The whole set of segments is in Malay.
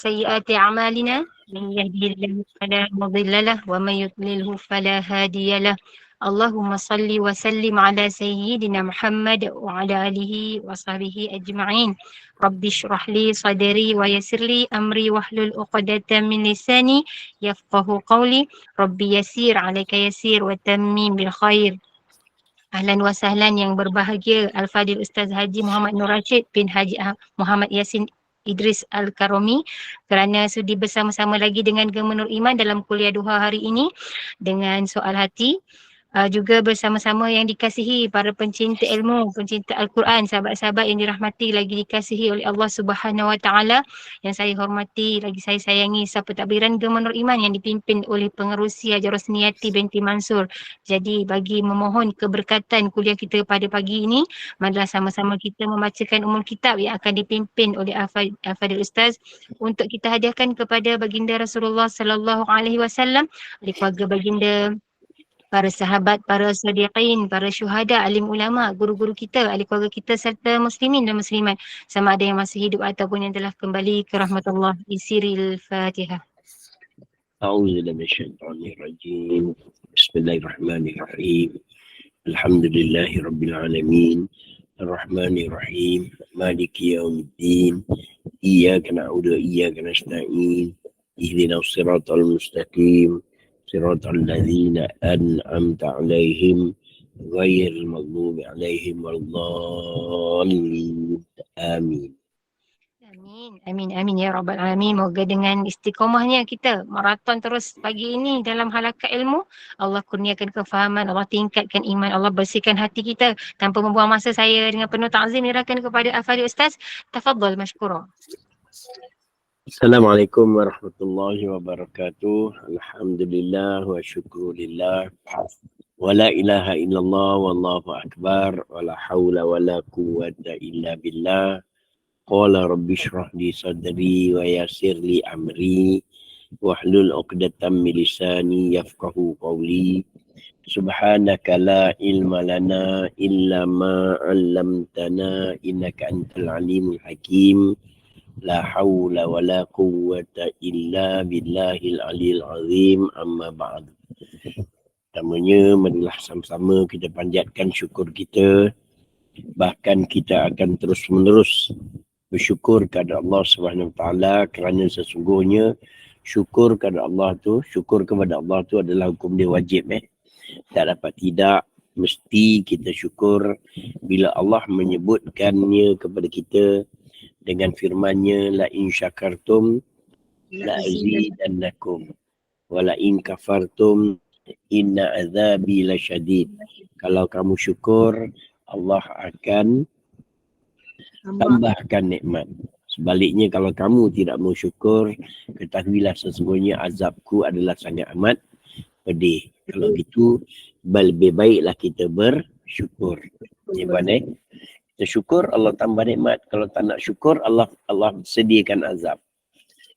سيئات أعمالنا من يهده الله فلا مضل له ومن يضلله فلا هادي له. اللهم صل وسلم على سيدنا محمد وعلى آله وصحبه أجمعين. رب اشرح لي صدري ويسر لي أمري واحلل عقدة من لساني يفقه قولي. رب يسير عليك يسير وتمم بالخير. Ahlan wa sahlan yang berbahagia Al-Fadil Ustaz Haji Muhammad Nur Rashid bin Haji Muhammad Yasin Idris Al-Karomi kerana sudi bersama-sama lagi dengan Gema Nur Iman dalam kuliah duha hari ini dengan soal hati. Juga bersama-sama yang dikasihi para pencinta ilmu, pencinta Al-Quran, sahabat-sahabat yang dirahmati lagi dikasihi oleh Allah Subhanahu Wa Taala, yang saya hormati, lagi saya sayangi, Sahabat Takbiran Gema Nur Iman yang dipimpin oleh pengerusi Haji Rosniati binti Mansur. Jadi bagi memohon keberkatan kuliah kita pada pagi ini, marilah sama-sama kita membacakan umul kitab yang akan dipimpin oleh Al-Fadil Ustaz untuk kita hadiahkan kepada baginda Rasulullah sallallahu alaihi wasallam, oleh keluarga baginda, para sahabat, para sadiqin, para syuhada, alim ulama, guru-guru kita, ahli keluarga kita serta muslimin dan muslimat sama ada yang masih hidup ataupun yang telah kembali ke rahmatullah. Isiril Fatihah. أعوذ بالله من الشيطان الرجيم بسم الله الرحمن الرحيم الحمد لله رب العالمين الرحمن الرحيم مالك يوم الدين إياك نعبد وإياك نستعين اهدنا الصراط المستقيم صراط الذين أنعمت عليهم غير المغضوب عليهم ولا الضالين آمين. Amin, amin ya Rabbal Alamin. Moga dengan istiqomahnya kita maraton terus pagi ini dalam halaqah ilmu, Allah kurniakan kefahaman, Allah tingkatkan iman, Allah bersihkan hati kita. Tanpa membuang masa, saya dengan penuh ta'zim menyerahkan kepada Al-Fadil Ustaz. Tafadhal mashkura. Assalamualaikum warahmatullahi wabarakatuh. Alhamdulillah wa syukurillah. Wa la ilaha illallah wallahu akbar. Wa la hawla wa la quwwata illa billah. Qala rabbi shrah li sadri wa yassir li amri wahlul 'uqdatam min lisani yafqahu qawli. Subhanaka la ilma lana illa ma 'allamtana innaka antal alimul hakim. La haula wa la quwwata illa billahil aliyil azim, amma ba'd. Pertamanya, marilah sama-sama kita panjatkan syukur kita. Bahkan kita akan terus-menerus bersyukur kepada Allah Subhanahu Wa Taala kerana sesungguhnya syukur kepada Allah tu adalah hukum dia wajib. Tak dapat tidak, mesti kita syukur bila Allah menyebutkannya kepada kita dengan firman-Nya, la in syakartum la azidannakum wa la in kafartum inna azabi lasyadid. Kalau kamu syukur, Allah akan tambahkan nikmat. Sebaliknya, kalau kamu tidak mau syukur, ketahuilah sesungguhnya azabku adalah sangat amat pedih. Kalau gitu, lebih baiklah kita bersyukur. Kita syukur, Allah tambah nikmat. Kalau tak nak syukur, Allah sediakan azab.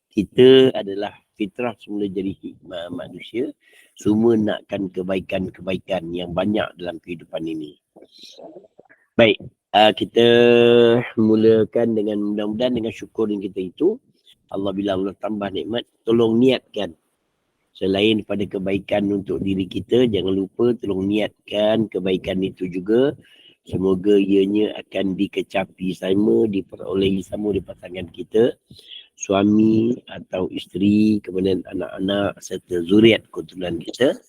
Kita adalah fitrah semula jadi hikmah manusia. Semua nakkan kebaikan-kebaikan yang banyak dalam kehidupan ini. Baik, kita mulakan dengan mudah-mudahan dengan syukur yang kita itu. Bila Allah tambah nikmat, tolong niatkan. Selain daripada kebaikan untuk diri kita, jangan lupa tolong niatkan kebaikan itu juga. Semoga ianya akan dikecapi sama, diperolehi sama di pasangan kita, suami atau isteri, kemudian anak-anak serta zuriat keturunan kita,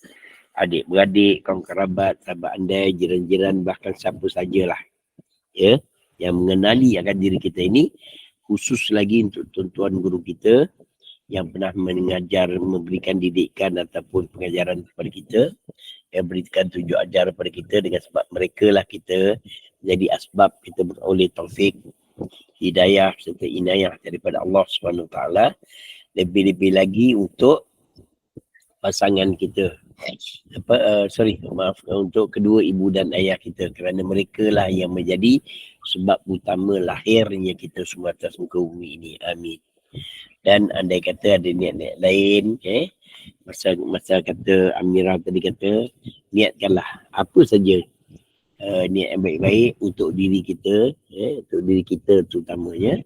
adik-beradik, kaum kerabat, sahabat andai, jiran-jiran, bahkan siapa sajalah ya yang mengenali akan diri kita ini, khusus lagi untuk tuan-tuan guru kita yang pernah mengajar, memberikan didikan ataupun pengajaran kepada kita, yang berikan tunjuk ajar kepada kita. Dengan sebab mereka lah kita jadi asbab kita beroleh taufik, hidayah serta inayah daripada Allah Subhanahu Taala. Lebih-lebih lagi untuk pasangan kita, untuk kedua ibu dan ayah kita, kerana mereka lah yang menjadi sebab utama lahirnya kita semua atas muka bumi ini. Amin. Dan andai kata ada niat-niat lain, masa kata Amirah tadi kata, niatkanlah apa saja niat yang baik-baik untuk diri kita, untuk diri kita terutamanya,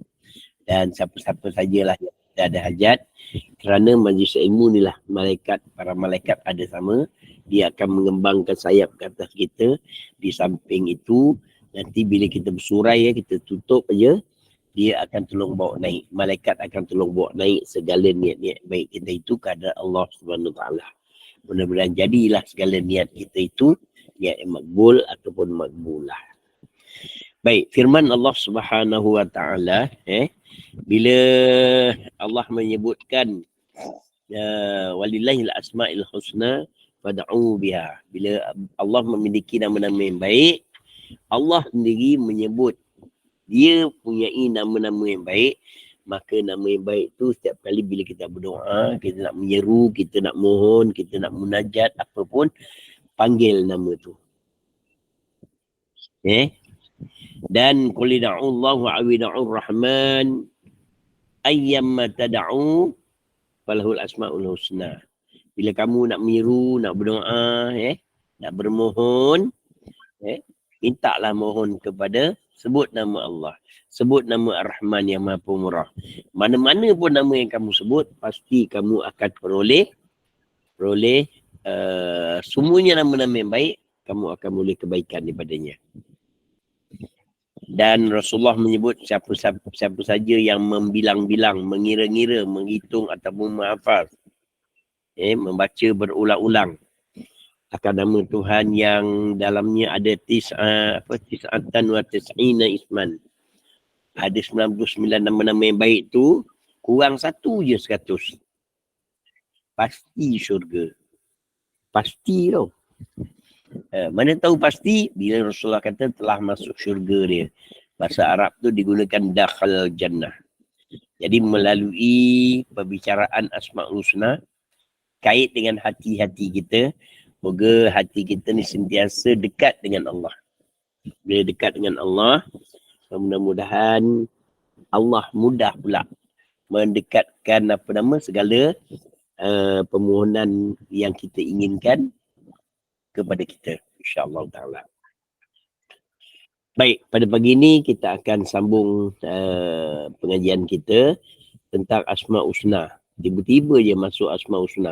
dan siapa-siapa sajalah yang kita ada hajat. Kerana majlis ilmu ni lah para malaikat ada sama. Dia akan mengembangkan sayap ke atas kita. Di samping itu, nanti bila kita bersurai, kita tutup aja, dia akan tolong bawa naik. Malaikat akan tolong bawa naik segala niat-niat baik kita itu kepada Allah Subhanahu Wa Taala. Mudah-mudahan jadilah segala niat kita itu niat yang makbul ataupun makbulah. Baik, firman Allah Subhanahu Wa Taala, bila Allah menyebutkan walillahil asma'il husna fad'u biha. Bila Allah memiliki nama-nama yang baik, Allah sendiri menyebut dia punyai nama-nama yang baik, maka nama yang baik tu setiap kali bila kita berdoa, kita nak menyeru, kita nak mohon, kita nak munajat, apa pun, panggil nama tu. Dan qul da'ullahu awida'ur rahman ayyamma tad'u falahul asma'ul husna. Bila kamu nak menyeru, nak berdoa, nak bermohon, mintalah mohon kepada, sebut nama Allah. Sebut nama Ar-Rahman yang Maha Pemurah. Mana-mana pun nama yang kamu sebut, pasti kamu akan peroleh semuanya nama-nama yang baik, kamu akan boleh kebaikan daripadanya. Dan Rasulullah menyebut siapa saja yang membilang-bilang, mengira-ngira, menghitung ataupun menghafal, membaca berulang-ulang akan nama Tuhan yang dalamnya ada tis'atan wa tis'ina isman. Ada 99 nama-nama yang baik tu, kurang satu je 100. Pasti syurga. Pasti tau. Mana tahu pasti bila Rasulullah kata telah masuk syurga dia. Bahasa Arab tu digunakan dakhal jannah. Jadi melalui perbicaraan Asma'ul Husna, kait dengan hati-hati kita, moga hati kita ni sentiasa dekat dengan Allah. Bila dekat dengan Allah, mudah-mudahan Allah mudah pula mendekatkan segala permohonan yang kita inginkan kepada kita, insya-Allah taala. Baik, pada pagi ini kita akan sambung pengajian kita tentang Asma'ul Husna. Tiba-tiba je masuk Asma'ul Husna.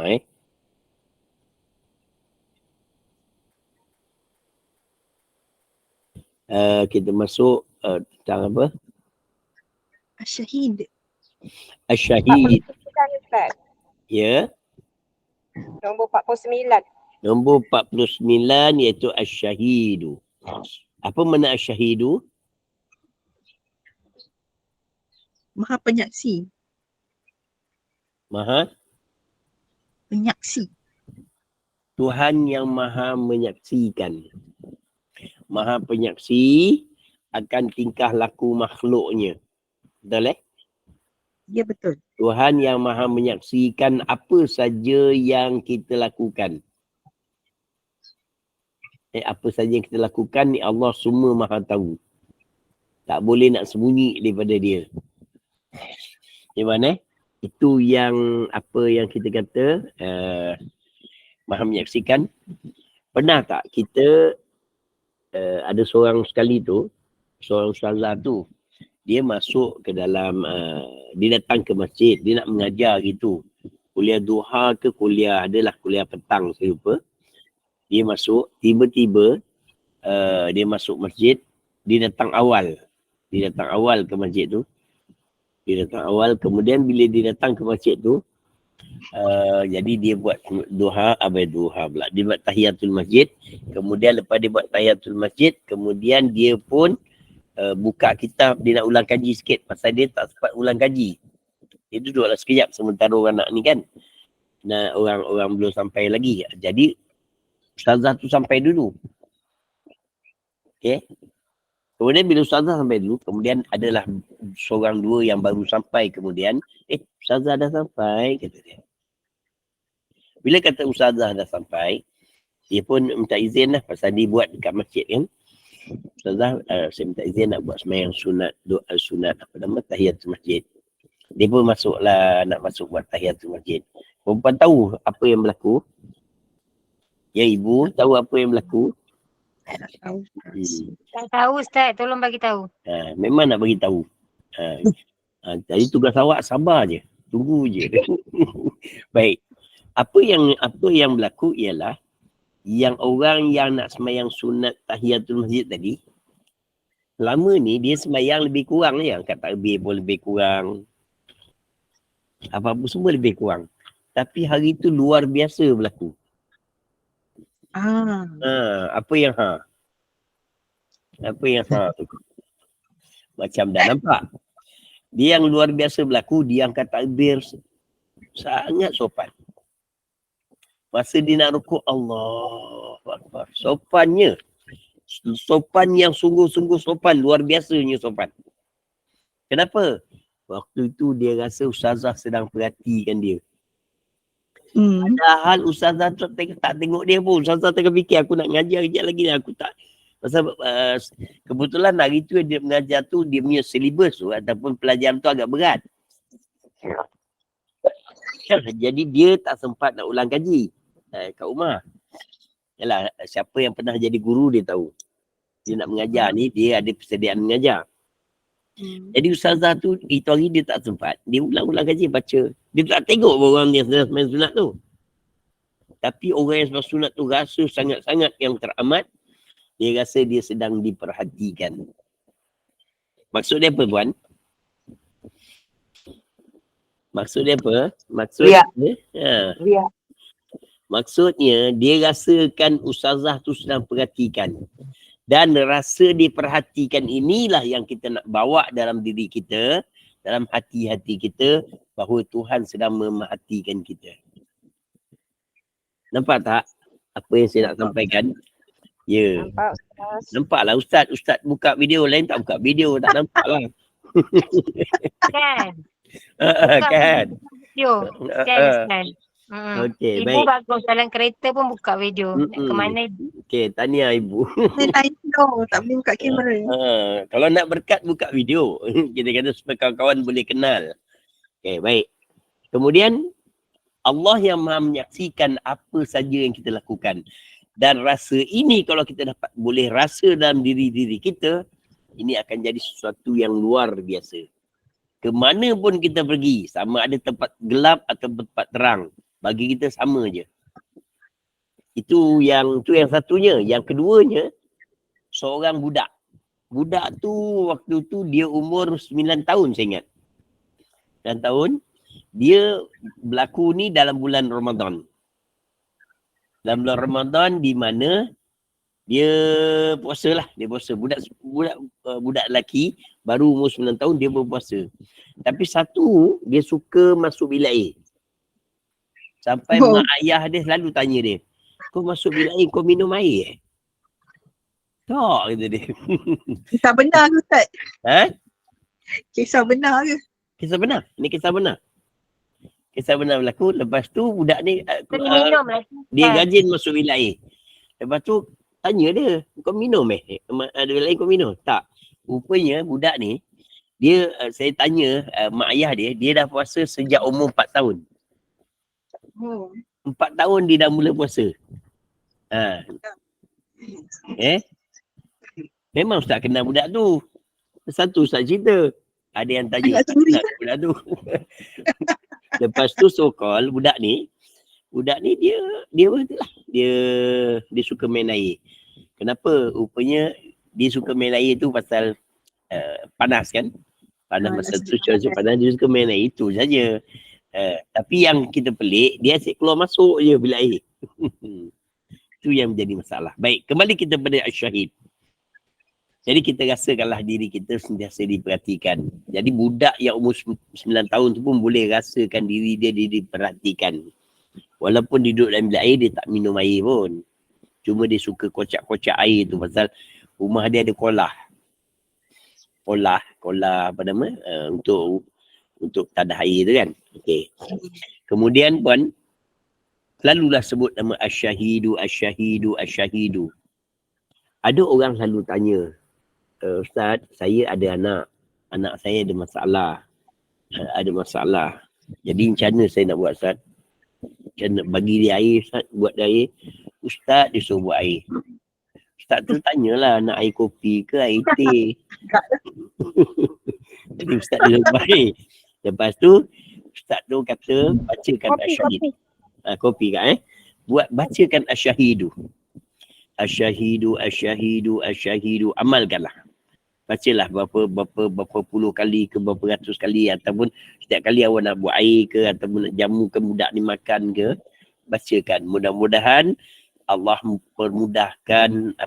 Kita masuk tentang apa? Asyahid. Asyahid. Ya. Nombor 49. Nombor 49 iaitu Asyahidu. Apa makna Asyahidu? Maha penyaksi. Maha? Penyaksi. Tuhan yang maha menyaksikan. Maha penyaksi akan tingkah laku makhluknya. Betul Ya, betul. Tuhan yang maha menyaksikan apa saja yang kita lakukan. Apa saja yang kita lakukan ni Allah semua maha tahu. Tak boleh nak sembunyi daripada dia. Gimana? Itu yang apa yang kita kata maha menyaksikan. Pernah tak kita ada seorang sekali tu, seorang ustazah tu, dia masuk ke dalam, dia datang ke masjid, dia nak mengajar gitu. Kuliah duha ke adalah kuliah petang, saya lupa. Dia masuk, tiba-tiba dia masuk masjid, dia datang awal. Dia datang awal ke masjid tu. Dia datang awal, kemudian bila dia datang ke masjid tu, jadi dia buat duha pula. Dia buat tahiyatul masjid. Kemudian lepas dia buat tahiyatul masjid, kemudian dia pun buka kitab, dia nak ulang kaji sikit. Pasal dia tak sempat ulang kaji. Dia duduklah sekejap sementara orang nak ni kan. Nah, orang belum sampai lagi. Jadi, ustazah tu sampai dulu. Okay. Kemudian bila ustazah sampai dulu, kemudian adalah seorang dua yang baru sampai kemudian. Ustazah dah sampai, kata dia. Bila kata ustazah dah sampai, dia pun minta izin lah pasal dia buat dekat masjid kan. Ustazah, saya minta izin nak buat sembahyang sunat, doa sunat, tahiyatul masjid. Dia pun masuklah, nak masuk buat tahiyatul masjid. Perempuan tahu apa yang berlaku. Ya ibu, tahu apa yang berlaku? Tak tahu. Tak tahu Ustaz, tolong bagi tahu. Memang nak bagi tahu. Jadi tugas awak sabar je. Tunggu je. Baik. Apa yang berlaku ialah yang orang yang nak sembahyang sunat tahiyatul masjid tadi, lama ni dia sembahyang lebih kurang je. Angkat takbir pun lebih kurang. Apa-apa semua lebih kurang. Tapi hari tu luar biasa berlaku. Apa yang tu? Macam dah nampak. Dia yang luar biasa berlaku, dia angkat takbir sangat sopan. Masa dia nak rukuk, Allah Akbar. Sopannya. Sopan yang sungguh-sungguh sopan. Luar biasanya sopan. Kenapa? Waktu itu dia rasa ustazah sedang perhatikan dia. Padahal ustazah tak tengok dia pun. Ustazah tengah fikir, aku nak ngajar kejap lagi ni. Aku tak. Pasal kebetulan hari tu dia mengajar tu, dia punya silibus tu ataupun pelajaran tu agak berat. Jadi dia tak sempat nak ulang kaji kat rumah. Yalah, siapa yang pernah jadi guru dia tahu. Dia nak mengajar ni, dia ada persediaan mengajar. Jadi ustazah tu, itu hari dia tak sempat. Dia ulang-ulang kaji baca. Dia tak tengok orang yang sedang sembang sunat tu. Tapi orang yang sembang sunat tu rasa sangat-sangat yang teramat. Dia rasa dia sedang diperhatikan. Maksud dia apa, Puan? Maksud dia apa? Maksudnya, dia rasakan ustazah tu sedang perhatikan. Dan rasa diperhatikan inilah yang kita nak bawa dalam diri kita, dalam hati-hati kita, bahawa Tuhan sedang memerhatikan kita. Nampak tak apa yang saya nak sampaikan? Ya. Nampak Ustaz. Nampaklah Ustaz buka video, lain tak buka video, tak nampak lah. Kan? Kan? Video. Kan? Okey, Ibu baik. bagus dalam kereta pun buka video. Nak ke mana ibu? Okey, tahniah ibu. Dia tak tahu, tak boleh buka kamera. Kalau nak berkat, buka video. Kita kata supaya kawan-kawan boleh kenal. Okey, baik. Kemudian, Allah yang maha menyaksikan apa saja yang kita lakukan. Dan rasa ini kalau kita dapat boleh rasa dalam diri-diri kita, ini akan jadi sesuatu yang luar biasa. Kemana pun kita pergi, sama ada tempat gelap atau tempat terang, bagi kita sama je. Itu yang satunya. Yang keduanya, seorang budak. Budak tu waktu tu dia umur 9 tahun saya ingat. 9 tahun. Dia berlaku ni dalam bulan Ramadan. Dalam bulan Ramadan di mana dia puasa lah. Dia puasa. Budak lelaki baru umur 9 tahun dia berpuasa. Tapi satu, dia suka masuk bilik air. Sampai mak ayah dia selalu tanya dia, kau masuk bilik air, kau minum air tak, kata dia. Kisah benar ke Ustaz? Kisah benar ke? Kisah benar. Ini kisah benar. Kisah benar berlaku. Lepas tu budak ni dia rajin masuk bilik air. Lepas tu tanya dia, kau minum ada bilik air kau minum? Tak. Rupanya budak ni, dia saya tanya mak ayah dia dah puasa sejak umur 4 tahun. 4 tahun dia dah mula puasa. Memang Ustaz kenal budak tu. Satu Ustaz cerita. Ada yang tanya budak tu. Lepas tu so-called budak ni dia suka main air. Kenapa? Rupanya dia suka main air tu pasal panas kan. Panas masa tu cuaca panas, dia suka main air itu saja. Tapi yang kita pelik, dia asyik keluar masuk je bilik air. Itu yang menjadi masalah. Baik, kembali kita pada Asy-Syahid. Jadi kita rasakanlah diri kita sentiasa diperhatikan. Jadi budak yang umur 9 tahun tu pun boleh rasakan diri dia diperhatikan. Walaupun duduk dalam bilik air, dia tak minum air pun. Cuma dia suka kocak-kocak air tu pasal rumah dia ada kolah. Kolah apa nama? Untuk tadah air tu kan. Okey. Kemudian puan, selalulah sebut nama Asy-Syahidu. Ada orang selalu tanya, Ustaz, saya ada anak saya ada masalah. Jadi macam mana saya nak buat Ustaz? Macam nak bagi dia air Ustaz, buat dia air. Ustaz dia suruh buat air. Ustaz tu tanyalah nak air kopi ke air teh. Jadi Ustaz dia suruh buat air. Lepas tu Ustaz tu kata bacakan asyahid. Kopi kan bacakan asyahidu. Asyahidu, asyahidu, asyahidu. Amalkanlah. Bacalah berapa puluh kali ke berapa ratus kali, ataupun setiap kali awak nak buat air ke ataupun nak jamukan budak ni makan ke, bacakan. Mudah-mudahan Allah mempermudahkan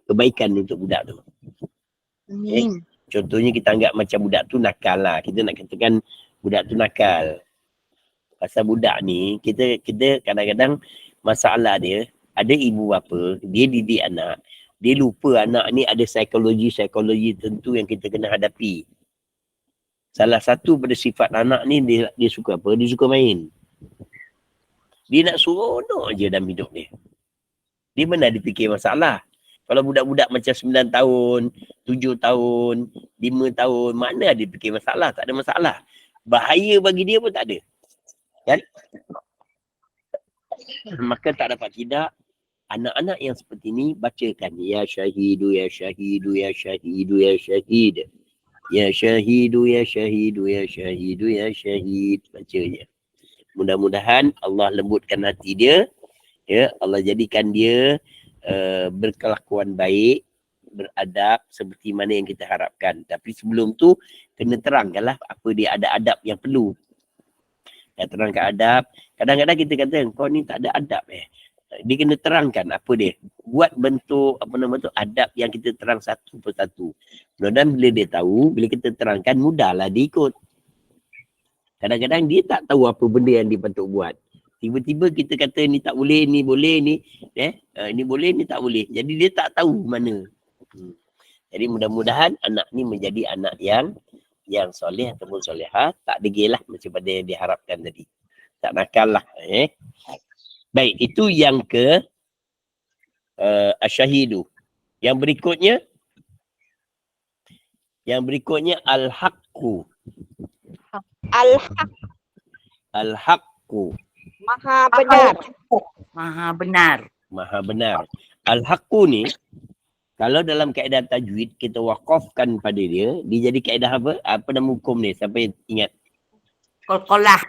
kebaikan untuk budak tu. Amin. Contohnya kita anggap macam budak tu nakal lah. Kita nak katakan budak tu nakal. Pasal budak ni, kita kadang-kadang masalah dia, ada ibu bapa, dia didik anak, dia lupa anak ni ada psikologi tentu yang kita kena hadapi. Salah satu pada sifat anak ni, dia suka apa? Dia suka main. Dia nak seronok je dalam hidup dia. Dia mana dia fikir masalah. Kalau budak-budak macam 9 tahun, 7 tahun, 5 tahun, mana dia fikir masalah? Tak ada masalah. Bahaya bagi dia pun tak ada. Kan? Maka tak dapat tidak, anak-anak yang seperti ni bacakan ya syahidu ya syahidu ya syahidu ya syahid. Ya syahidu ya syahidu ya syahidu ya syahid. Baca je. Mudah-mudahan Allah lembutkan hati dia, ya, Allah jadikan dia berkelakuan baik, beradab seperti mana yang kita harapkan. Tapi sebelum tu kena terangkanlah apa dia ada adab yang perlu. Ya, terangkan adab. Kadang-kadang kita kata kau ni tak ada adab Dia kena terangkan apa dia. Buat bentuk adab yang kita terang satu persatu. Dan bila dia tahu, bila kita terangkan, mudahlah dia ikut. Kadang-kadang dia tak tahu apa benda yang dia patut buat. Tiba-tiba kita kata ni tak boleh, ni boleh, ni ni boleh, ni tak boleh. Jadi dia tak tahu mana. Jadi mudah-mudahan anak ni menjadi anak yang soleh ataupun solehah. Tak degil lah macam pada yang diharapkan tadi. Tak nakal lah. Baik, itu yang ke asyahidu. Yang berikutnya al-haqqu. Al-haq. Al-haqqu. Maha benar. Maha benar. Maha benar. Al-haqqu ni, kalau dalam kaedah tajwid, kita wakafkan pada dia, dia jadi kaedah apa? Apa nama hukum ni? Siapa yang ingat? Qalqalah.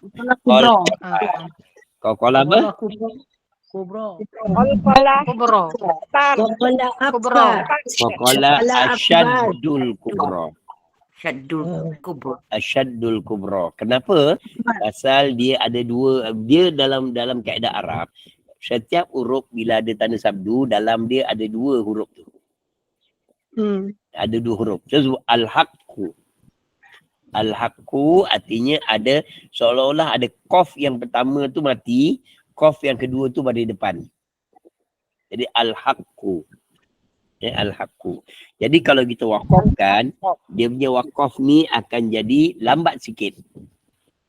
Kubro. Qalqalah apa? Kubro. Qalqalah. Kubro. Qalqalah Kubro. Qalqalah asyaddul kubra. Syaddul kubro. Asyaddul kubra. Kenapa? Pasal dia ada dua, dia dalam kaedah Arab, setiap huruf bila ada tanda sabdu, dalam dia ada dua huruf tu. Ada dua huruf. So, al-haqqu. Al-haqqu artinya ada, seolah-olah ada qaf yang pertama tu mati, qaf yang kedua tu pada depan. Jadi al-haqqu. Al-haqqu. Jadi kalau kita wakafkan, dia punya wakaf ni akan jadi lambat sikit.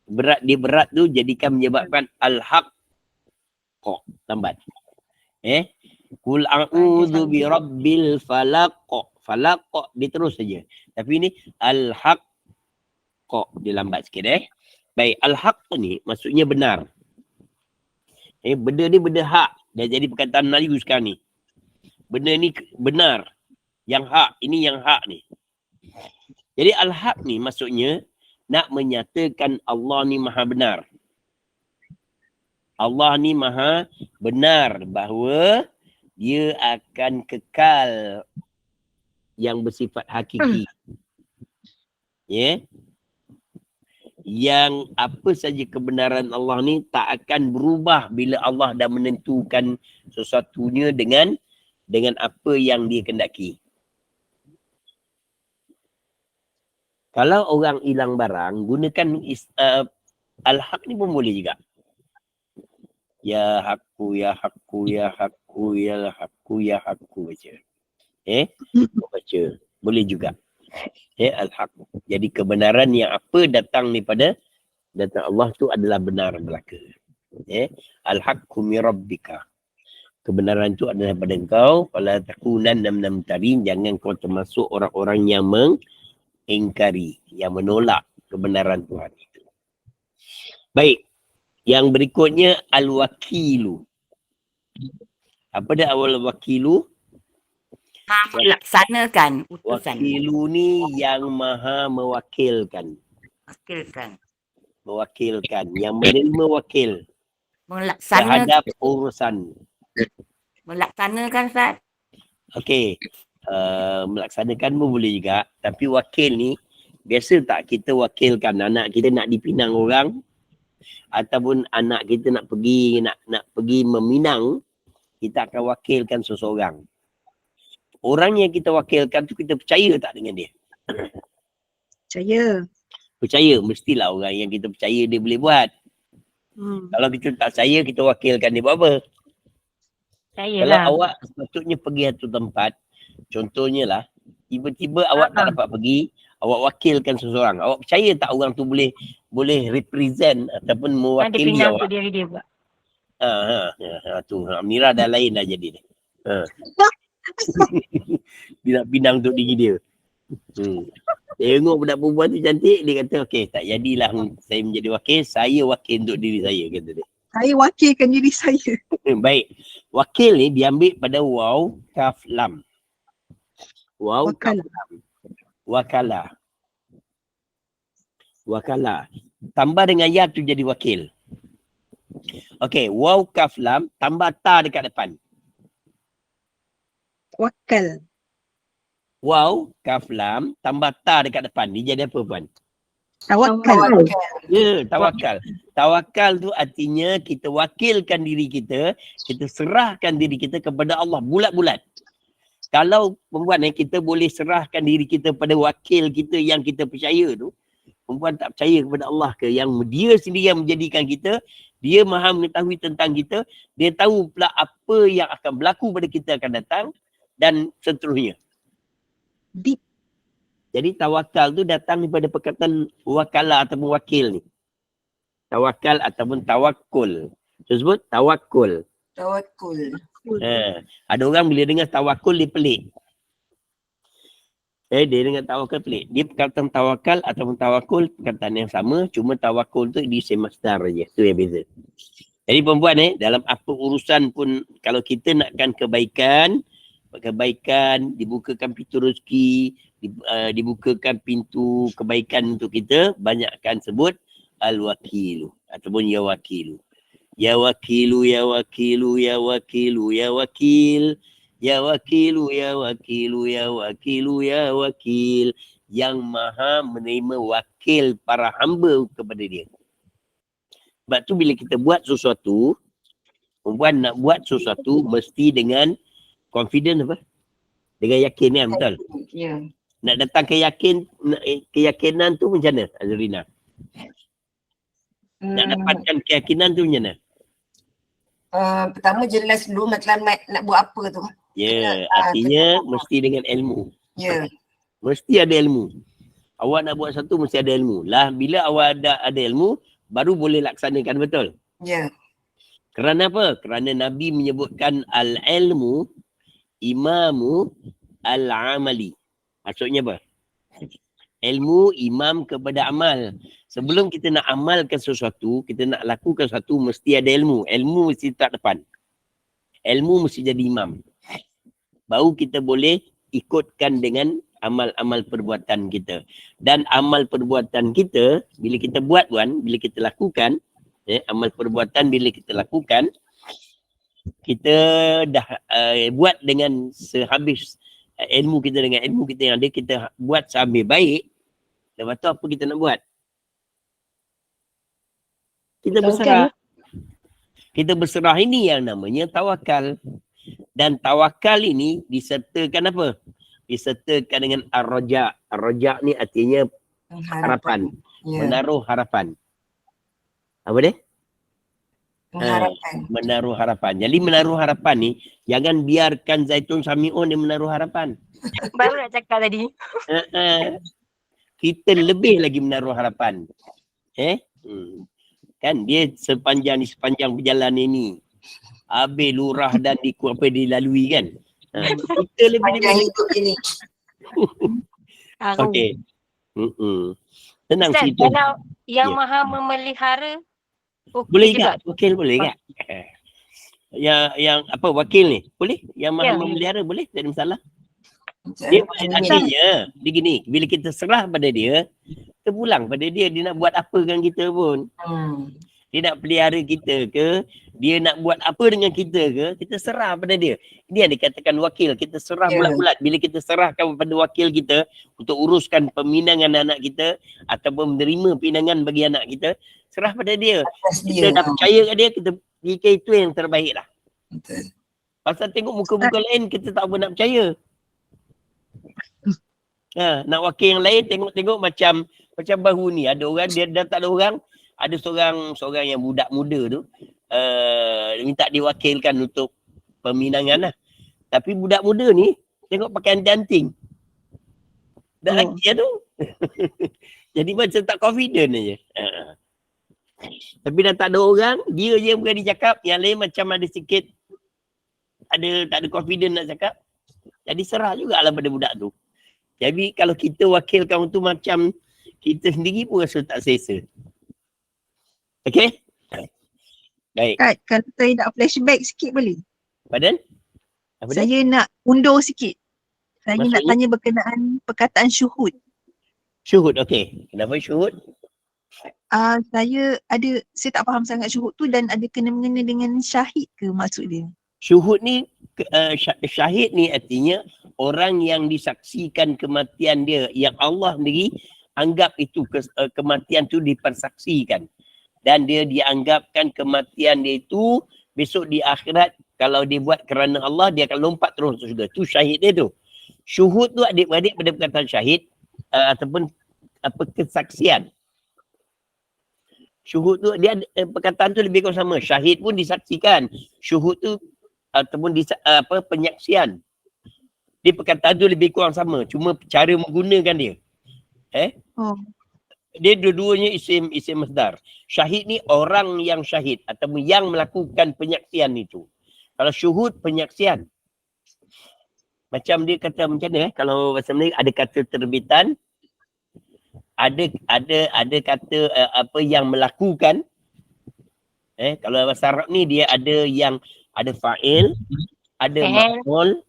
Dia berat tu jadikan menyebabkan al-haq. Lambat. Qul a'udzu bi rabbil falaq. Falaq dia terus saja. Tapi ni al-haq dia lambat sikit Baik, al-haq ni maksudnya benar. Benda ni benda hak. Dah jadi perkataan Melayu sekarang ni. Benda ni benar. Yang hak. Ini yang hak ni. Jadi al-haq ni maksudnya nak menyatakan Allah ni maha benar. Allah ni maha benar bahawa dia akan kekal yang bersifat hakiki. Yang apa saja kebenaran Allah ni tak akan berubah bila Allah dah menentukan sesuatunya dengan apa yang dia kendaki. Kalau orang hilang barang, gunakan al-haq ni pun boleh juga. Ya haqqu, ya haqqu, ya haqqu, ya haqqu, ya haqqu baca. Baca. Boleh juga. Al-haq. Jadi kebenaran yang apa datang daripada Allah tu adalah benar belaka. Al-haqqu min rabbika. Kebenaran itu adalah pada engkau. Fala takunanna minal mumtarin. Jangan kau termasuk orang-orang yang mengingkari, yang menolak kebenaran Tuhan itu. Baik. Yang berikutnya al-wakilu. Apa dia awal wakilu? Melaksanakan utusan. Wakilu ni yang maha mewakilkan. Wakilkan. Mewakilkan. Yang menerima wakil Melaksanakan. terhadap urusan. Melaksanakan, Ustaz. Okey. Melaksanakan pun boleh juga. Tapi wakil ni, biasa tak kita wakilkan anak kita nak dipinang orang, ataupun anak kita nak pergi meminang, kita akan wakilkan seseorang. Orang yang kita wakilkan tu kita percaya tak dengan dia? Percaya. Percaya. Mestilah orang yang kita percaya dia boleh buat. Kalau kita tak percaya, kita wakilkan dia buat apa? Kalau Sayalah. awak sepatutnya pergi satu tempat, contohnya lah, tiba-tiba awak tak dapat pergi, awak wakilkan seseorang. Awak percaya tak orang tu boleh represent ataupun Kan dia mewakili pinang awak? untuk diri dia buat. Tu. Mira dah lain dah jadi dia. Dia nak pinang untuk diri dia. Tengok budak perempuan tu cantik, dia kata, okey, tak jadilah saya menjadi wakil, saya wakil untuk diri saya, kata dia. Saya wakilkan diri saya. Baik. Wakil ni diambil pada waw, kaf, lam. Waw, kaf, lam. Wakala. Wakala. Tambah dengan ya tu jadi wakil. Okey, waw, kaf, lam, tambah ta dekat depan. Wakal. Waw, kaf, lam, tambah ta dekat depan. Dia jadi apa, Puan? Tawakal. Ya, tawakal. Tawakal tu artinya kita wakilkan diri kita, kita serahkan diri kita kepada Allah bulat-bulat. Kalau perempuan kita boleh serahkan diri kita pada wakil kita yang kita percaya tu, perempuan tak percaya kepada Allah ke? Yang dia sendiri yang menjadikan kita, dia maha mengetahui tentang kita, dia tahu pula apa yang akan berlaku pada kita akan datang dan seterusnya. Deep. Jadi tawakal tu datang daripada perkataan wakala ataupun wakil ni. Tawakal ataupun tawakul. Tersebut tawakul. Tawakul. Ada orang bila dengar tawakul dia pelik. Dia dengar tawakal pelik. Dia perkataan tawakal ataupun tawakul perkataan yang sama, cuma tawakul tu diisi masdar je. Tu yang beza. Jadi perempuan dalam apa urusan pun kalau kita nakkan kebaikan, dibukakan pintu rezeki, dibukakan pintu kebaikan untuk kita, banyakkan sebut al-wakilu ataupun ya wakilu. Ya wakilu, ya wakilu, ya wakilu, ya wakil. Ya wakilu, ya wakilu, ya wakilu, ya wakil. Yang maha menerima wakil para hamba kepada dia. Sebab tu bila kita buat sesuatu, perempuan nak buat sesuatu mesti dengan confident apa? Dengan yakin kan, betul? Ya. Nak datang keyakinan tu macam mana, Azrina? Nak dapatkan keyakinan tu macam mana? Pertama jelas dulu matlamat nak buat apa tu. Ya, artinya mesti dengan ilmu. Ya. Mesti ada ilmu. Awak nak buat satu mesti ada ilmu. Lah bila awak ada ilmu, baru boleh laksanakan, betul? Ya. Kerana apa? Kerana Nabi menyebutkan al-ilmu imamu al-amali. Maksudnya apa? Ilmu imam kepada amal. Sebelum kita nak amalkan sesuatu, kita nak lakukan sesuatu, mesti ada ilmu. Ilmu mesti tak depan. Ilmu mesti jadi imam. Baru kita boleh ikutkan dengan amal-amal perbuatan kita. Dan amal perbuatan kita, bila kita buat bila kita lakukan, amal perbuatan bila kita lakukan, kita dah buat dengan sehabis ilmu kita, dengan ilmu kita yang ada, kita buat sehabis baik. Lepas tu apa kita nak buat? Kita berserah. Kita berserah, ini yang namanya tawakal. Dan tawakal ini disertakan apa? Disertakan dengan ar-raja. Ar-raja ni artinya harapan. Ya. Menaruh harapan. Apa dia? Harapan. Menaruh harapan. Jadi menaruh harapan ni, jangan biarkan Zaitun Sami'un dia menaruh harapan. Baru nak cakap tadi. Kita lebih lagi menaruh harapan. Kan dia sepanjang perjalanan ini, habis lurah dan apa dilalui kan. Kita lebih hidup ini. Okey. Tenang Ustaz, cerita. kalau yang Ya. maha memelihara, Boleh juga. tak? Wakil boleh tak? Yang apa wakil ni? Boleh? Yang maha Ya. memelihara boleh? Tak ada masalah. Dia artinya, dia gini, bila kita serah pada dia, kita pulang pada dia, dia nak buat apa dengan kita pun. Dia nak pelihara kita ke, dia nak buat apa dengan kita ke, kita serah pada dia. Ini yang dikatakan wakil, kita serah bulat-bulat. Bila kita serahkan kepada wakil kita untuk uruskan peminangan anak kita ataupun menerima pinangan bagi anak kita, serah pada dia. Kita dah percaya kat dia, kita jika itu yang terbaik lah. Betul. Pasal tengok muka-muka lain, kita tak apa nak percaya. Nak wakil yang lain, tengok-tengok macam baru ni. Ada orang, dia dah tak ada orang. Ada seorang yang budak muda tu minta diwakilkan untuk peminangan lah. Tapi budak muda ni tengok pakaian janting. Dah lagi tu. Jadi macam tak confident aja. Tapi dah tak ada orang, dia je yang berani cakap, yang lain macam ada sikit tak ada confident nak cakap. Jadi serah jugalah pada budak tu. Jadi kalau kita wakilkan tu macam kita sendiri pun rasa tak selesa. Okey? Baik. Kad, kalau saya nak flashback sikit boleh? Pardon? Apa dia? Saya nak undur sikit. Saya Maksudnya? nak tanya berkenaan perkataan syuhud. Syuhud, okey. Kenapa syuhud? Saya tak faham sangat syuhud tu dan ada kena-mengena dengan syahid ke maksud dia? Syuhud ni, syahid ni artinya orang yang disaksikan kematian dia, yang Allah sendiri anggap itu kematian tu dipersaksikan. Dan dia dianggapkan kematian dia itu besok di akhirat, kalau dia buat kerana Allah, dia akan lompat terus ke syurga. Tu syahid dia tu. Syuhud tu adik-beradik pada perkataan syahid ataupun kesaksian. Syuhud tu dia perkataan tu lebih kurang sama. Syahid pun disaksikan. Syuhud tu ataupun penyaksian. Dia perkataan tu lebih kurang sama. Cuma cara menggunakan dia. Dia dua-duanya isim masdar. Syahid ni orang yang syahid ataupun yang melakukan penyaksian itu. Kalau syuhud, penyaksian. Macam dia kata macam mana kalau bahasa Melayu ada kata terbitan, ada kata apa yang melakukan. Kalau bahasa Arab ni dia ada yang ada fa'il, ada maf'ul,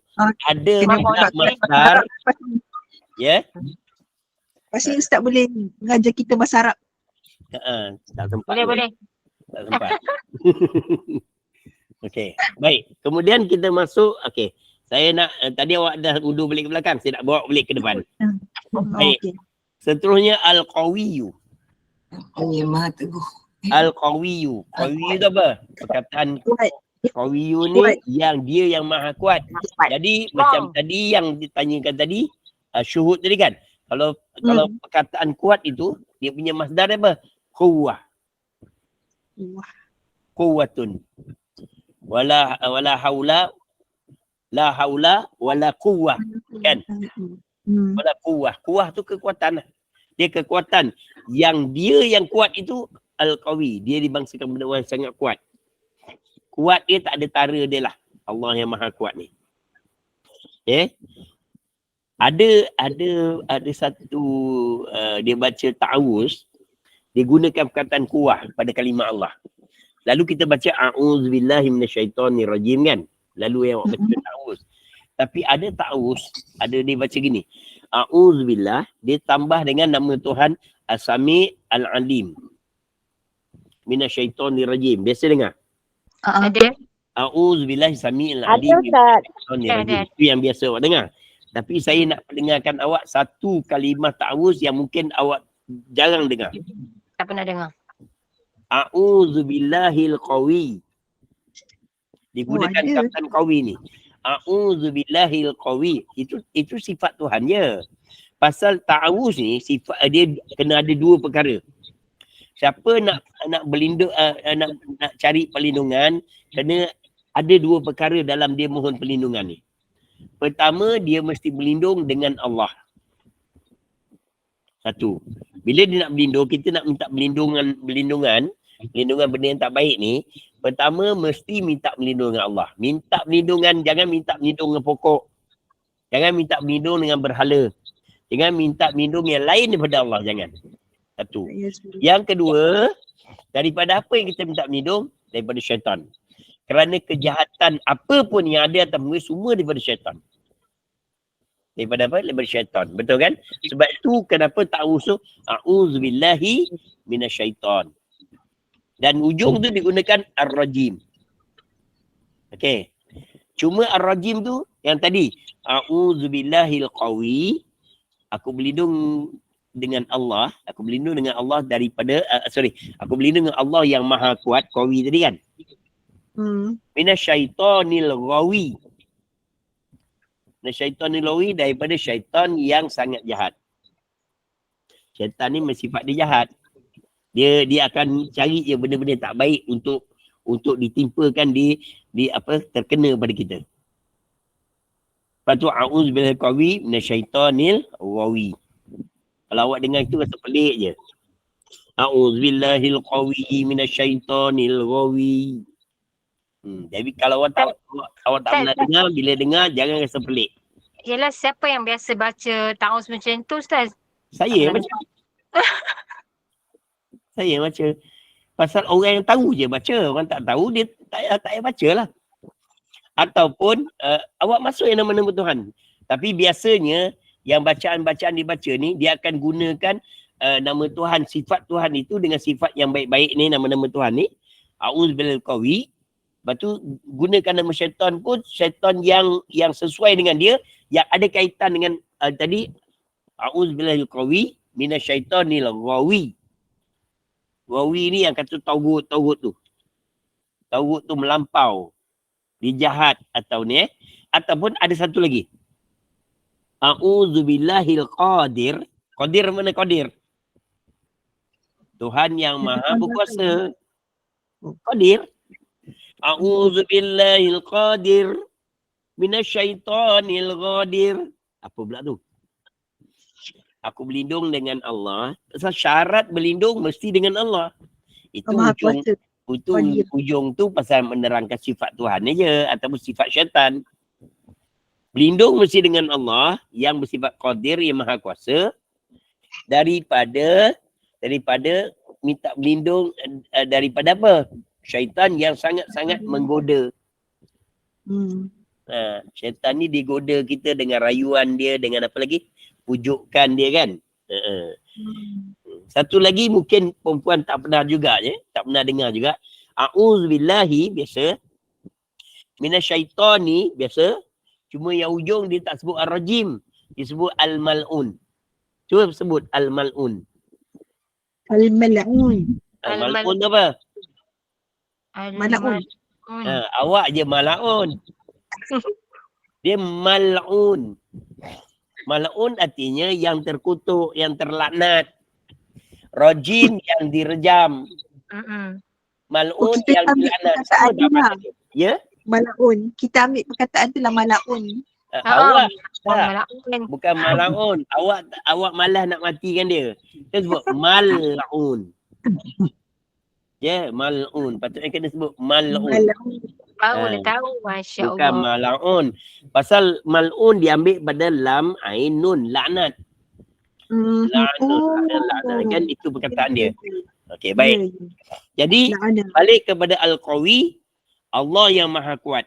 ada masdar. Ya. Pasti Ustaz boleh mengajar kita bahasa Arab. Tak sempat. Boleh. Tak sempat. Okey, baik. Kemudian kita masuk, okey. Saya nak, tadi awak dah undur balik ke belakang, saya nak bawa balik ke depan. Baik. Okay. Seterusnya Al-Qawiyu. Allah Maha Teguh. Al-Qawiyu. Qawiyu tu apa? Perkataan Qawiyu ni yang dia yang maha kuat. Jadi macam tadi yang ditanyakan tadi, syuhud tadi kan. Kalau perkataan kuat itu, dia punya masdar apa? Quwwah. Quwwatun. Wala haula, la haula, wala quwwah. Kan? Wala quwwah. Quwwah tu kekuatan. Dia kekuatan. Yang dia yang kuat itu, Al-Qawi. Dia dibangsakan benda yang sangat kuat. Kuat dia tak ada tara dia lah. Allah yang maha kuat ni. Ada satu dia baca ta'awuz, dia gunakan perkataan kuah pada kalimah Allah. Lalu kita baca a'udzubillahi minasyaitonirrajim kan. Lalu yang awak baca ta'awuz. Tapi ada ta'awuz, ada dia baca gini. A'udzubillah, dia tambah dengan nama Tuhan As-Sami' Al-Alim minasyaitonirrajim. Biasa dengar? Ada. A'udzubillahi sami'il alim minasyaitonirrajim. Itu yang biasa awak dengar. Tapi saya nak dengarkan awak satu kalimah ta'awuz yang mungkin awak jarang dengar. Tak pernah dengar. A'udzubillahil qawi. Digunakan kata qawi ni. A'udzubillahil qawi. Itu sifat Tuhan je. Pasal ta'awuz ni sifat dia kena ada dua perkara. Siapa nak berlindung nak cari perlindungan, kena ada dua perkara dalam dia mohon perlindungan ni. Pertama, dia mesti berlindung dengan Allah. Satu. Bila dia nak berlindung, kita nak minta perlindungan benda yang tak baik ni, pertama mesti minta perlindungan dengan Allah. Minta perlindungan, jangan minta perlindungan dengan pokok. Jangan minta perlindungan dengan berhala. Jangan minta perlindungan yang lain daripada Allah, jangan. Satu. Yang kedua, daripada apa yang kita minta perlindung? Daripada syaitan. Kerana kejahatan apa pun yang ada atas muka semua daripada syaitan. Daripada apa? Daripada syaitan. Betul kan? Sebab itu kenapa tak usul a'udzubillahi minasyaitan. Dan ujung tu digunakan ar-rajim. Okey. Cuma ar-rajim tu yang tadi a'udzubillahil qawi, aku berlindung dengan Allah, aku berlindung dengan Allah daripada aku berlindung dengan Allah yang maha kuat, qawi tadi kan. Minasyaitonil ghawi. Minasyaitonil ghawi, daripada syaitan yang sangat jahat. Syaitan ni sifat dia jahat. Dia akan cari je benda-benda tak baik untuk ditimpakan di terkena pada kita. Lepas tu a'udzubillahi qawi minasyaitonil ghawi. Kalau awak dengar itu rasa pelik je. A'udzubillahil qawi minasyaitonil ghawi. Jadi kalau awak tak pernah dengar, bila dengar jangan rasa pelik. Yelah, siapa yang biasa baca ta'awuz macam tu, Ustaz? Saya baca. Saya baca. Pasal orang yang tahu je baca. Orang tak tahu, dia tak payah baca lah. Ataupun awak masuk yang nama-nama Tuhan. Tapi biasanya yang bacaan-bacaan dibaca ni, dia akan gunakan nama Tuhan, sifat Tuhan itu dengan sifat yang baik-baik ni, nama-nama Tuhan ni. A'udzubillahil qawi. Lepas tu gunakan nama syaitan pun, syaitan yang sesuai dengan dia, yang ada kaitan dengan tadi, a'udzubillahil qawi minasyaitonil ghawi. Ghawi ni yang kata taugut tu. Taugut tu melampau. Dia jahat atau ni Ataupun ada satu lagi. A'udzubillahil qadir. Qadir mana qadir? Tuhan yang maha berkuasa. Qadir. A'udzubillahil qadir minasyaitonil ghadir. Apa pula tu? Aku berlindung dengan Allah. Syarat berlindung mesti dengan Allah. Itu ujung tu pasal menerangkan sifat Tuhan aja ataupun sifat syaitan. Berlindung mesti dengan Allah yang bersifat qadir, yang maha kuasa, daripada minta berlindung daripada apa? Syaitan yang sangat-sangat menggoda. Syaitan ni digoda kita dengan rayuan dia, dengan apa lagi? Pujukan dia kan. Satu lagi mungkin perempuan tak pernah juga je, tak pernah dengar juga. A'udzubillahi biasa. Minasyaitani biasa. Cuma yang ujung dia tak sebut ar-rajim, dia sebut al-mal'un. Cuba sebut al-mal'un. Al-mal'un. Al-mal'un apa? Mal'un. Awak je mal'un. Dia mal'un. Mal'un artinya yang terkutuk, yang terlaknat. Rajim yang direjam. Mal'un yang dilaknat. Ya? Mal'un. Kita ambil perkataan tu lah mal'un. Awak bukan mal'un. Awak malas nak matikan dia. Dia sebut mal'un. Ya, mal'un. Patutnya kena sebut mal'un. Tahu, Masya Allah. Bukan mal'un. Pasal mal'un diambil pada lam, ain, nun, laknat. Laknat kan, itu perkataan dia. Okey, baik. Jadi, balik kepada Al-Qawi, Allah yang maha kuat.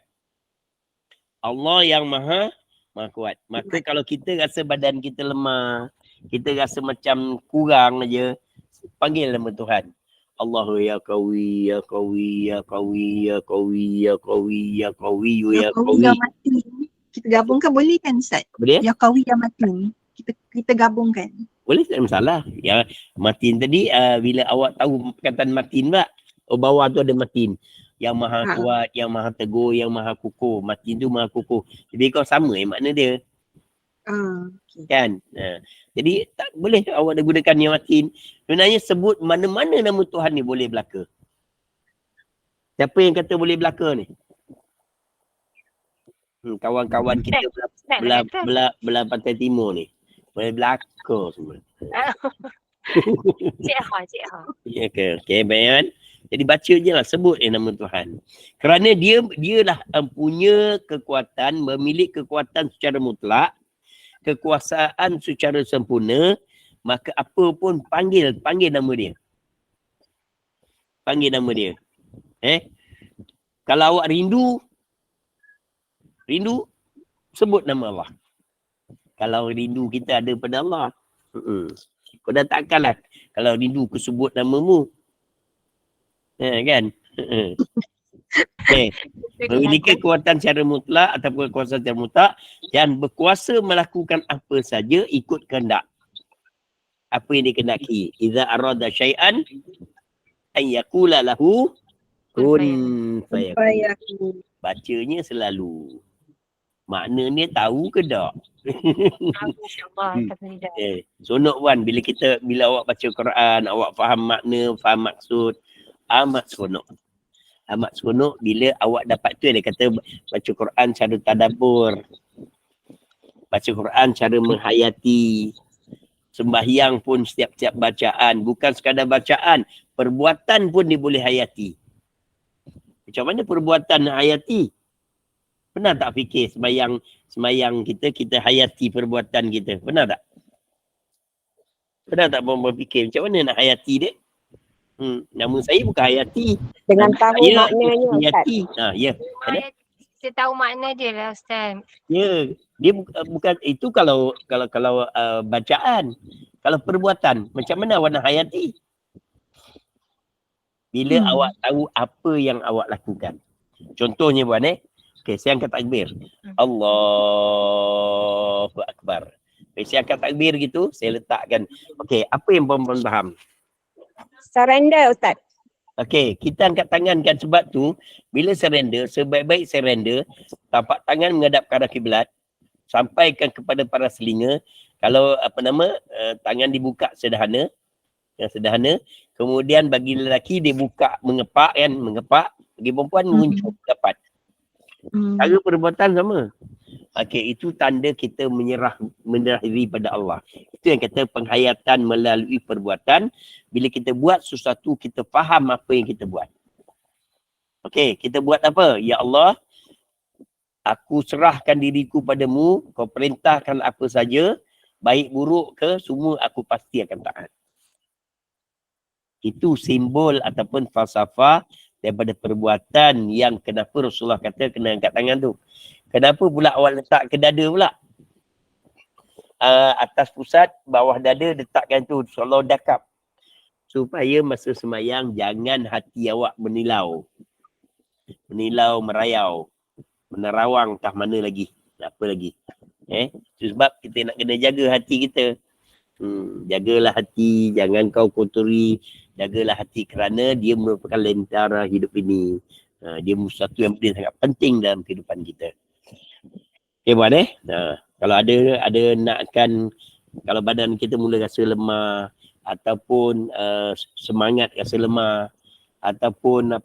Allah yang maha kuat. Maka kalau kita rasa badan kita lemah, kita rasa macam kurang aja, panggil nama Tuhan. Allahu ya qawi ya qawi ya qawi ya qawi ya qawi ya qawi ya qawi. Ya mati. Kita gabungkan boleh kan Ustaz? Boleh? Ya qawi ya mati. Kita gabungkan. Boleh, tak ada masalah. Ya matin tadi bila awak tahu perkataan matin tak? Bawah tu ada matin. Yang maha kuat, yang maha teguh, yang maha kukuh. Matin tu maha kukuh. Jadi kau sama makna dia. Okay. Kan? Jadi tak boleh awak dah gunakan yang matin. Sebenarnya sebut mana-mana nama Tuhan ni boleh belaka. Siapa yang kata boleh belaka ni? Kawan-kawan kita belah pantai timur ni. Boleh belaka semua. Cik Ha. Ya ke? Okay, baik kan? Jadi baca je lah, sebut nama Tuhan. Kerana dia lah punya kekuatan, memiliki kekuatan secara mutlak, kekuasaan secara sempurna, maka apa pun panggil nama dia. Panggil nama dia. Kalau awak rindu, sebut nama Allah. Kalau rindu kita ada pada Allah. Kau dah takkanlah kalau rindu ku sebut namamu. Kan? Okay. Memiliki kekuatan secara mutlak ataupun kuasa secara mutlak dan berkuasa melakukan apa saja ikut kehendak. Apa yang dikehendaki. Iza arada syai'an an yaqula lahu kun fayakun. Bacanya selalu. Maknanya tahu ke tak? Sonok Wan, bila awak baca Quran, awak faham makna, faham maksud, amat seronok. Amat seronok bila awak dapat tu dia kata baca Quran cara tadabbur. Baca Quran cara menghayati. Sembahyang pun setiap-setiap bacaan. Bukan sekadar bacaan. Perbuatan pun dia boleh hayati. Macam mana perbuatan nak hayati? Pernah tak fikir semayang kita hayati perbuatan kita? Pernah tak? Pernah tak berfikir macam mana nak hayati dia? Nama saya bukan hayati. Dengan nama tahu saya maknanya, hayati. Ya. Kita tahu makna dia lah, Ustaz. Ya. Dia bukan itu kalau bacaan. Kalau perbuatan, macam mana awak nak hayati? Bila awak tahu apa yang awak lakukan. Contohnya buat okay, saya angkat takbir. Allahu Akbar. Saya angkat takbir gitu, saya letakkan. Okay, apa yang puan-puan faham? Surrender, Ustaz. Okay, kita angkat tangan kan sebab tu, bila surrender, sebaik-baik surrender, tapak tangan menghadap ke arah kiblat, sampaikan kepada para selinga, kalau tangan dibuka sederhana, yang sederhana, kemudian bagi lelaki dia buka mengepak, bagi perempuan menguncup dapat. Cara perbuatan sama. Okey, itu tanda kita menyerah diri pada Allah. Itu yang kata penghayatan melalui perbuatan. Bila kita buat sesuatu, kita faham apa yang kita buat. Okey, kita buat apa? Ya Allah, aku serahkan diriku padamu, kau perintahkan apa saja, baik buruk ke, semua aku pasti akan taat. Itu simbol ataupun falsafah daripada perbuatan yang kenapa Rasulullah kata kena angkat tangan tu. Kenapa pula awak letak ke dada pula? Atas pusat, bawah dada letakkan tu, solau dakap. Supaya masa semayang jangan hati awak menilau. Menilau, merayau. Menerawang entah mana lagi. Apa lagi. Sebab kita nak kena jaga hati kita. Jagalah hati, jangan kau kotori. Jagalah hati kerana dia merupakan lentera hidup ini. Dia sesuatu yang sangat penting dalam kehidupan kita. Okay, buat kalau ada nakkan, kalau badan kita mula rasa lemah, ataupun semangat rasa lemah, ataupun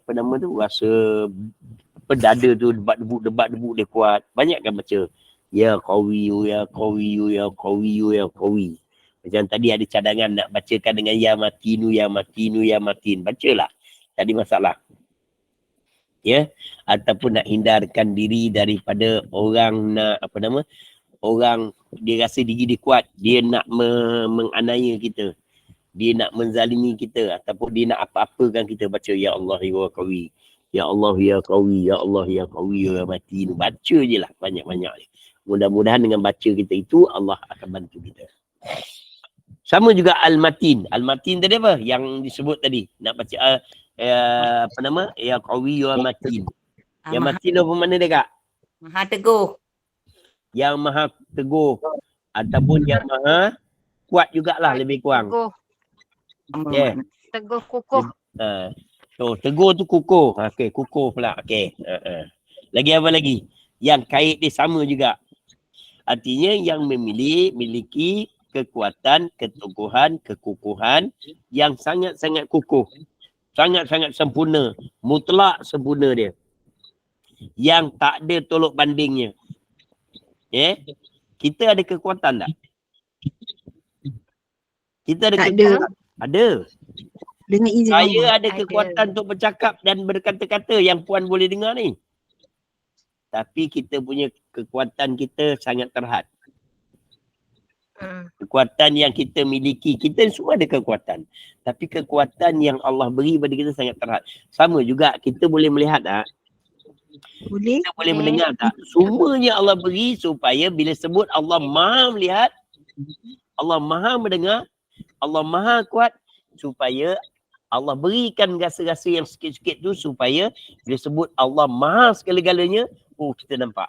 rasa dada tu debat-debu dia kuat. Banyak kan baca. Ya qawiyu, ya qawiyu, ya qawiyu, ya qawi. Macam tadi ada cadangan nak bacakan dengan ya matinu, ya matinu, ya matin. Bacalah. Tak ada masalah. Ya. Ataupun nak hindarkan diri daripada orang nak, orang dia rasa diri dia kuat. Dia nak menganiaya kita. Dia nak menzalimi kita. Ataupun dia nak apa-apakan kita. Baca ya Allah ya qawi. Ya Allah ya qawi. Ya Allah ya qawi, ya matin. Baca je lah banyak-banyak. Mudah-mudahan dengan baca kita itu Allah akan bantu kita. Sama juga Al-Matin. Al-Matin tadi apa? Yang disebut tadi. Nak baca Ya qawi ya matin. Yang matin apa mana dia kak? Maha teguh. Yang maha teguh. Ataupun yang maha kuat jugalah lebih kurang. Teguh. Yeah. Teguh kukuh. So teguh tu kukuh. Okey, kukuh pula. Okey. Lagi apa lagi? Yang kait dia sama juga. Artinya yang memiliki kekuatan, keteguhan, kekukuhan yang sangat-sangat kukuh. Sangat-sangat sempurna. Mutlak sempurna dia. Yang tak ada tolok bandingnya. Kita ada kekuatan tak? Kita ada kekuatan? Ada. Dengan izin Saya Allah. ada kekuatan untuk bercakap dan berkata-kata yang puan boleh dengar ni. Tapi kita punya kekuatan kita sangat terhad. Kekuatan yang kita miliki, kita semua ada kekuatan. Tapi kekuatan yang Allah beri pada kita sangat terhad. Sama juga kita boleh melihat Boleh. Kita boleh Okey. mendengar tak? Semuanya Allah beri supaya bila sebut Allah maha melihat, Allah maha mendengar, Allah maha kuat, supaya Allah berikan rasa-rasa yang sikit-sikit tu supaya bila sebut Allah maha segala-galanya, oh kita nampak.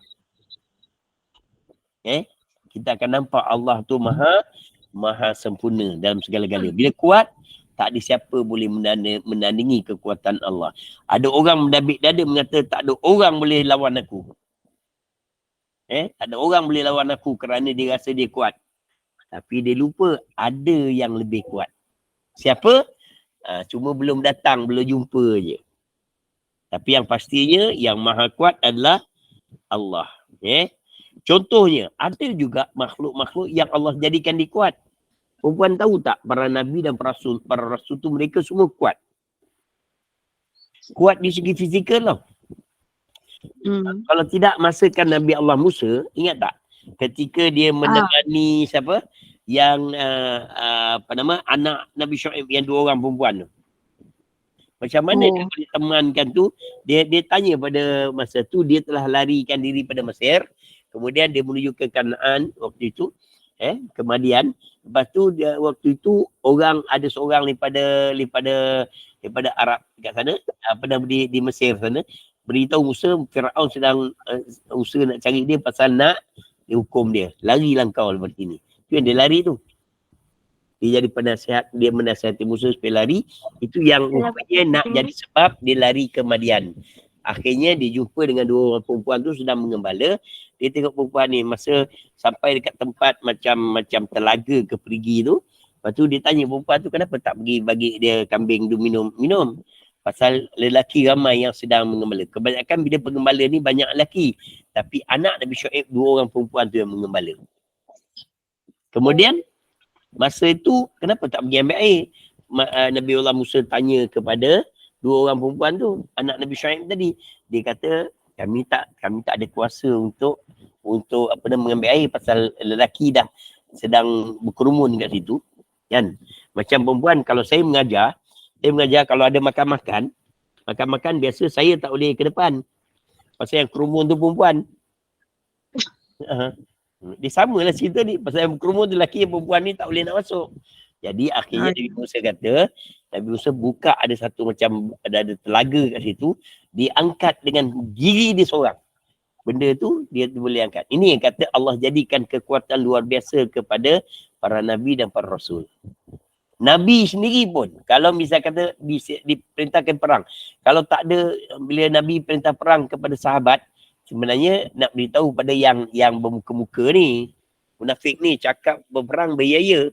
Kita akan nampak Allah tu maha sempurna dalam segala-galanya. Bila kuat, tak ada siapa boleh menandingi kekuatan Allah. Ada orang mendabik dada mengata tak ada orang boleh lawan aku. Tak ada orang boleh lawan aku kerana dia rasa dia kuat. Tapi dia lupa ada yang lebih kuat. Siapa? Cuma belum datang, belum jumpa je. Tapi yang pastinya yang maha kuat adalah Allah. Contohnya, ada juga makhluk-makhluk yang Allah jadikan dia kuat. Perempuan tahu tak, para nabi dan para rasul tu mereka semua kuat. Kuat di segi fizikal tau. Kalau tidak masakan Nabi Allah Musa, ingat tak? Ketika dia menemani siapa? Yang anak Nabi Syuaib yang 2 orang perempuan tu. Macam mana dia boleh temankan tu? Dia tanya pada masa tu, dia telah larikan diri pada Mesir. Kemudian dia menuju ke Kanaan waktu itu. Ke Madian. Lepas tu waktu itu ada seorang daripada Arab kat sana, di Mesir sana, beritahu Musa Firaun sedang usaha nak cari dia pasal nak dihukum dia. Larilah kau lepas ini. Itu yang dia lari tu. Dia jadi penasihat, dia menasihati Musa supaya lari. Itu yang rupanya nak jadi sebab dia lari ke Madian. Akhirnya dia jumpa dengan 2 orang perempuan tu sedang mengembala. Dia tengok perempuan ni masa sampai dekat tempat macam telaga ke perigi tu. Lepas tu dia tanya perempuan tu kenapa tak pergi bagi dia kambing tu minum. Pasal lelaki ramai yang sedang mengembala. Kebanyakan bila pengembala ni banyak lelaki. Tapi anak Nabi Syuaib 2 orang perempuan tu yang mengembala. Kemudian masa itu kenapa tak pergi ambil air? Nabi Allah Musa tanya kepada 2 orang perempuan tu, anak Nabi Syuaib tadi. Dia kata kami tak ada kuasa untuk mengambil air pasal lelaki dah sedang berkerumun kat situ. Kan? Macam perempuan kalau saya mengajar kalau ada makan-makan biasa saya tak boleh ke depan. Pasal yang kerumun tu perempuan. Dia samalah cerita ni. Pasal yang kerumun tu lelaki, yang perempuan ni tak boleh nak masuk. Jadi akhirnya Nabi Musa kata, Nabi Musa buka ada satu macam, ada telaga kat situ. Diangkat dengan gigi dia seorang. Benda tu dia boleh angkat. Ini yang kata Allah jadikan kekuatan luar biasa kepada para Nabi dan para Rasul. Nabi sendiri pun, kalau misal kata diperintahkan perang. Kalau tak ada, bila Nabi perintah perang kepada sahabat, sebenarnya nak beritahu pada yang bermuka-muka ni, munafik ni cakap berperang berjaya.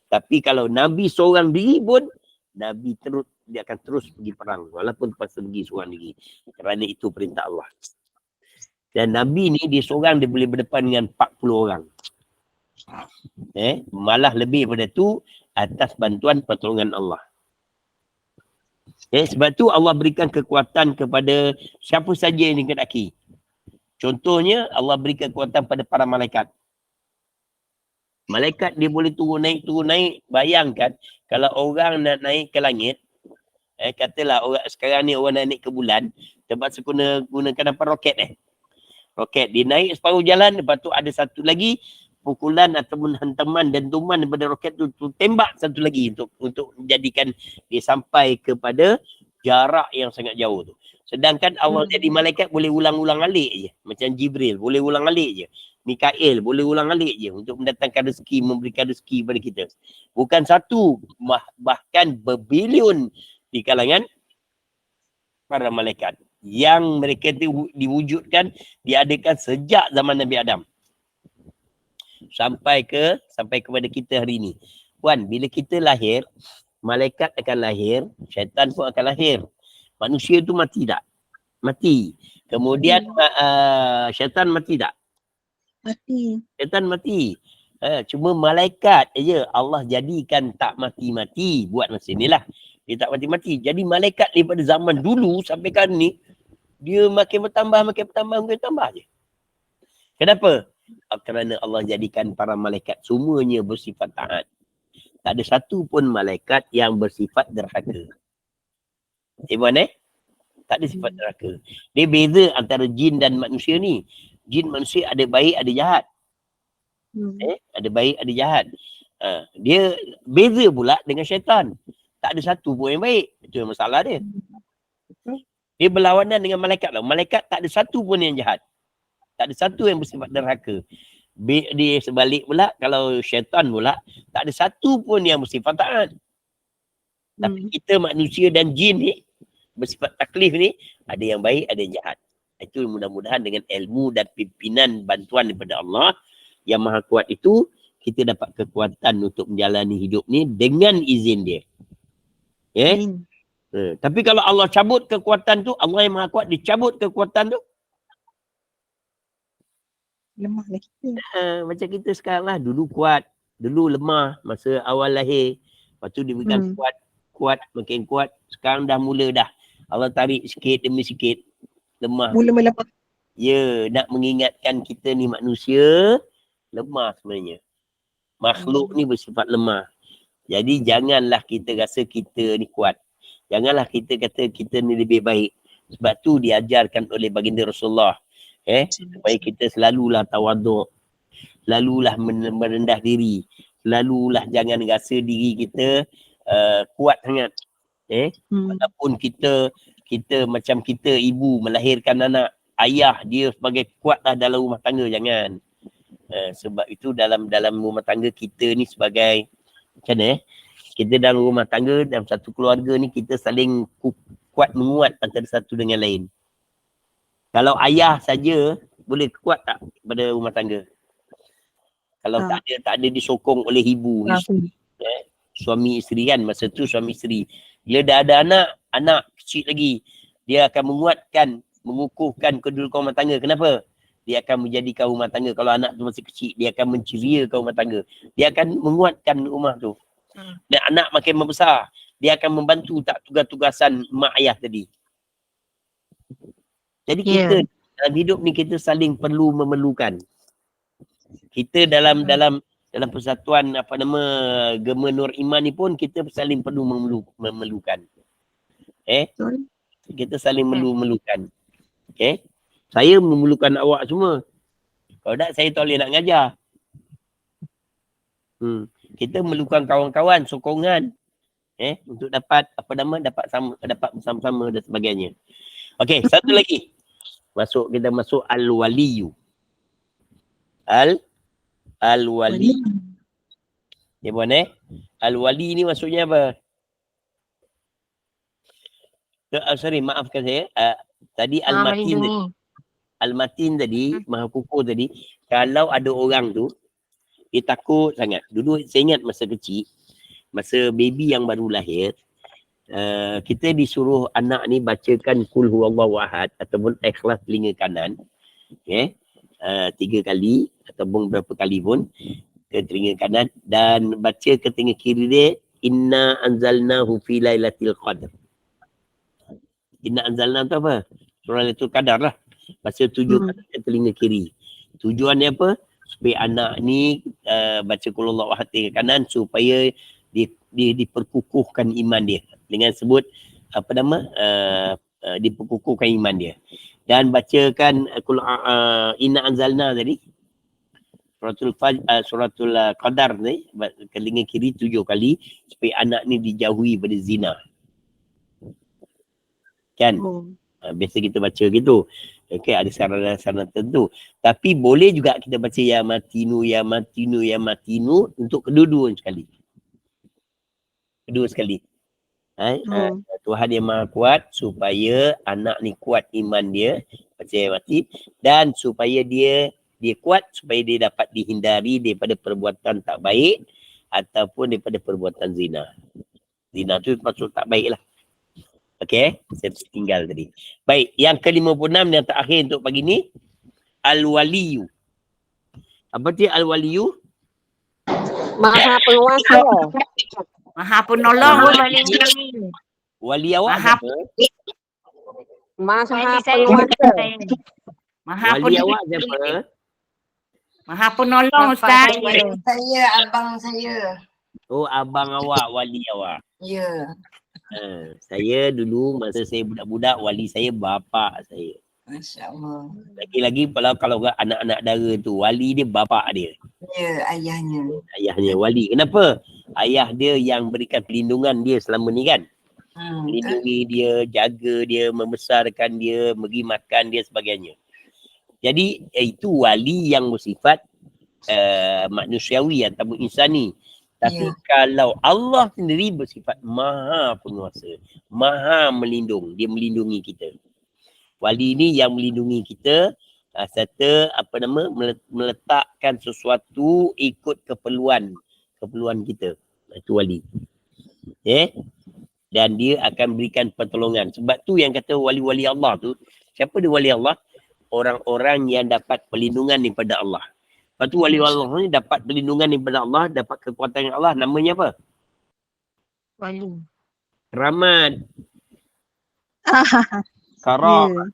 Tapi kalau Nabi seorang diri pun, Nabi dia akan terus pergi perang. Walaupun terpaksa pergi seorang diri. Kerana itu perintah Allah. Dan Nabi ni dia seorang dia boleh berdepan dengan 40 orang. Malah lebih daripada tu atas bantuan pertolongan Allah. Sebab tu Allah berikan kekuatan kepada siapa saja yang dikehendaki. Contohnya Allah beri kekuatan pada para malaikat. Malaikat dia boleh turun naik. Bayangkan kalau orang nak naik ke langit, katalah orang sekarang ni orang nak naik ke bulan, terpaksa gunakan apa, roket roket. Dia naik separuh jalan, lepas tu ada satu lagi pukulan ataupun hantaman dan tuman daripada roket tu tembak satu lagi untuk menjadikan dia sampai kepada jarak yang sangat jauh tu. Sedangkan Allah jadi malaikat boleh ulang-ulang alik je. Macam Jibril boleh ulang alik je. Mikail boleh ulang alik je untuk mendatangkan rezeki, memberikan rezeki kepada kita. Bukan satu, bahkan berbilion di kalangan para malaikat. Yang mereka diwujudkan, diadakan sejak zaman Nabi Adam. Sampai kepada kita hari ini. Puan, bila kita lahir, malaikat akan lahir, syaitan pun akan lahir. Manusia tu mati tak? Mati. Kemudian syaitan mati tak? Mati. Syaitan mati. Cuma malaikat je Allah jadikan tak mati-mati buat masa ni lah. Dia tak mati-mati. Jadi malaikat daripada zaman dulu sampai kali ni, dia makin bertambah je. Kenapa? Kerana Allah jadikan para malaikat semuanya bersifat taat. Tak ada satu pun malaikat yang bersifat derhaka. Puan Tak ada sifat neraka. Dia beza antara jin dan manusia ni. Jin manusia ada baik, ada jahat. Ada baik, ada jahat. Dia beza pula dengan syaitan. Tak ada satu pun yang baik. Itu yang masalah dia. Dia berlawanan dengan malaikat lah. Malaikat tak ada satu pun yang jahat. Tak ada satu yang bersifat neraka. Dia sebalik pula, kalau syaitan pula, tak ada satu pun yang bersifat taat. Tapi kita manusia dan jin ni, bersifat taklif ni, ada yang baik, ada yang jahat. Itu mudah-mudahan dengan ilmu dan pimpinan bantuan daripada Allah yang maha kuat itu, kita dapat kekuatan untuk menjalani hidup ni dengan izin dia. Tapi kalau Allah cabut kekuatan tu, Allah yang maha kuat, dia cabut kekuatan tu, Lemah lah kita. macam kita sekarang lah, dulu kuat, dulu lemah masa awal lahir, lepas tu diberikan kuat, makin kuat, sekarang dah mula dah. Allah tarik sikit demi sikit, lemah. Mula melemah. Ya, nak mengingatkan kita ni manusia, lemah sebenarnya. Makhluk ni bersifat lemah. Jadi janganlah kita rasa kita ni kuat. Janganlah kita kata kita ni lebih baik. Sebab tu diajarkan oleh baginda Rasulullah. Supaya kita selalulah tawaduk. Selalulah merendah diri. Selalulah jangan rasa diri kita kuat sangat. Walaupun kita macam kita ibu melahirkan anak, ayah dia sebagai kuatlah dalam rumah tangga, jangan. Sebab itu dalam rumah tangga kita ni sebagai macam mana kita dalam rumah tangga, dalam satu keluarga ni kita saling kuat menguat antara satu dengan lain. Kalau ayah saja boleh kuat tak pada rumah tangga? Kalau tak ada disokong oleh ibu, suami isteri kan, masa tu suami isteri. Bila dah ada anak kecil lagi, dia akan menguatkan, mengukuhkan kedudukan rumah tangga. Kenapa? Dia akan menjadikan rumah tangga, kalau anak tu masih kecil, dia akan menceriakan rumah tangga. Dia akan menguatkan rumah tu. Dan anak makin membesar, dia akan membantu tak tugas-tugasan mak ayah tadi. Jadi kita dalam hidup ni kita saling perlu memerlukan. Kita dalam persatuan Gema Nur Iman ni pun kita saling perlu memerlukan. Kita saling memerlukan. Saya memerlukan awak semua. Kalau tak, saya tak boleh nak ngajar. Kita memerlukan kawan-kawan, sokongan. Untuk dapat dapat bersama-sama dan sebagainya. Okey, satu lagi. Kita masuk al-waliyu. Al-wali. Ya puan al-wali ni maksudnya apa? Sorry, maafkan saya. Tadi al-matin tadi. Al-matin tadi, maha kukuh tadi, kalau ada orang tu, dia takut sangat. Dulu saya ingat masa kecil, masa baby yang baru lahir, kita disuruh anak ni bacakan Qul huwallahu ahad ataupun Ikhlas telinga kanan. 3 kali ataupun berapa kali pun ke telinga kanan, dan baca ke telinga kiri dia, Inna anzalnahu fi lailatul qadr. Inna anzalna tu apa? Surah Lailatul Qadar lah. Baca 7 kali ke telinga kiri. Tujuannya apa? Supaya anak ni baca Qul huwallahu ahad telinga kanan, supaya diperkukuhkan iman dia. Dengan sebut diperkukuhkan iman dia. Dan bacakan Inna anzalna tadi, suratul Qadar ni, telinga kiri 7 kali, supaya anak ni dijauhi pada zina. Kan? Biasa kita baca gitu. Okay, ada saranan tertentu. Tapi boleh juga kita baca ya matinu, ya matinu, ya matinu untuk kedua-dua sekali. Kedua sekali. Tuhan yang maha kuat supaya anak ni kuat iman dia, baca ya mati, dan supaya dia kuat, supaya dia dapat dihindari daripada perbuatan tak baik ataupun daripada perbuatan zina. Zina tu maksud tak baik lah. Okey, saya tinggal tadi. Baik, yang ke-56 yang terakhir untuk pagi ni, al-waliyu. Apa dia al-waliyu? Maha penguasa. Maha penolong. Wali awak apa? Maha penguasa. Maha Wali awak siapa? Maha penolong, Ustaz. Saya, abang saya. Oh, abang awak, wali awak. Ya. Saya dulu masa saya budak-budak, wali saya bapa saya. Masya Allah. Lagi-lagi kalau anak-anak dara tu, wali dia bapa dia. Ya, ayahnya. Ayahnya wali. Kenapa? Ayah dia yang berikan perlindungan dia selama ni kan. Melindungi dia, jaga dia, membesarkan dia, bagi makan dia sebagainya. Jadi itu wali yang bersifat manusiawi ataupun insani. Tapi kalau Allah sendiri bersifat maha penguasa, maha melindung, dia melindungi kita. Wali ni yang melindungi kita serta meletakkan sesuatu ikut keperluan kita. Itu wali. Dan dia akan berikan pertolongan. Sebab tu yang kata wali-wali Allah tu, siapa dia wali Allah? Orang-orang yang dapat perlindungan daripada Allah. Lepas tu wali Allah ni dapat perlindungan daripada Allah, dapat kekuatan Allah. Namanya apa? Wali. Keramat. Karamah.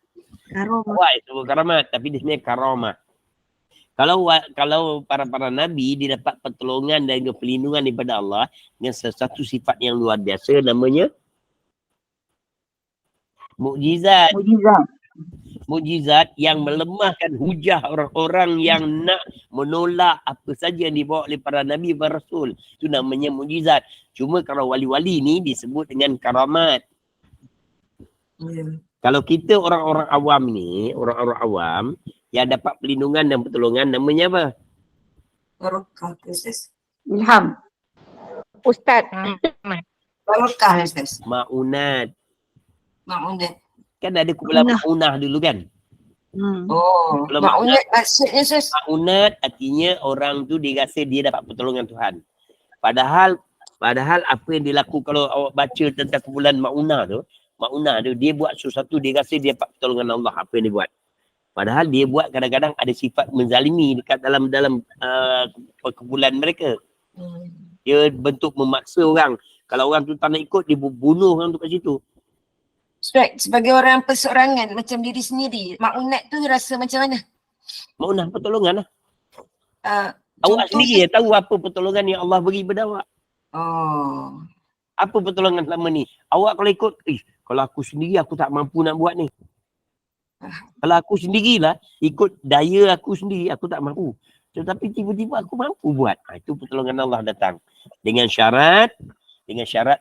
Wah, itu karamat, tapi dia sebenarnya karamah. Kalau para nabi dia dapat pertolongan dan perlindungan daripada Allah dengan sesuatu sifat yang luar biasa, namanya mukjizat. Mukjizat yang melemahkan hujah orang-orang yang nak menolak apa saja yang dibawa oleh para nabi dan rasul. Itu namanya mukjizat. Cuma kalau wali-wali ni disebut dengan karamat. Kalau kita orang-orang awam ni, orang-orang awam yang dapat perlindungan dan pertolongan, namanya apa? Barakah, Ustaz. Ilham. Ustaz. Barakah, Ustaz. Ma'unat. Ma'unat. Kan ada kumpulan ma'unah dulu kan? Oh, ma'unat maksudnya, Ustaz. Ma'unat artinya orang tu dia rasa dia dapat pertolongan Tuhan. Padahal apa yang dilaku kalau awak baca tentang kumpulan ma'unah tu, dia buat sesuatu, dia rasa dia dapat pertolongan Allah, apa yang dia buat. Padahal dia buat kadang-kadang ada sifat menzalimi dekat dalam kumpulan mereka. Dia bentuk memaksa orang. Kalau orang tu tak nak ikut, dia bunuh orang tu kat situ. Ustaz, sebagai orang perseorangan macam diri sendiri, ma'unat tu rasa macam mana? Ma'unah pertolongan lah. contoh Awak sendiri tahu apa pertolongan yang Allah beri pada awak. Oh. Apa pertolongan selama ni? Awak kalau ikut, kalau aku sendiri aku tak mampu nak buat ni. Kalau aku sendirilah, ikut daya aku sendiri, aku tak mampu. Tetapi tiba-tiba aku mampu buat. Itu pertolongan Allah datang. Dengan syarat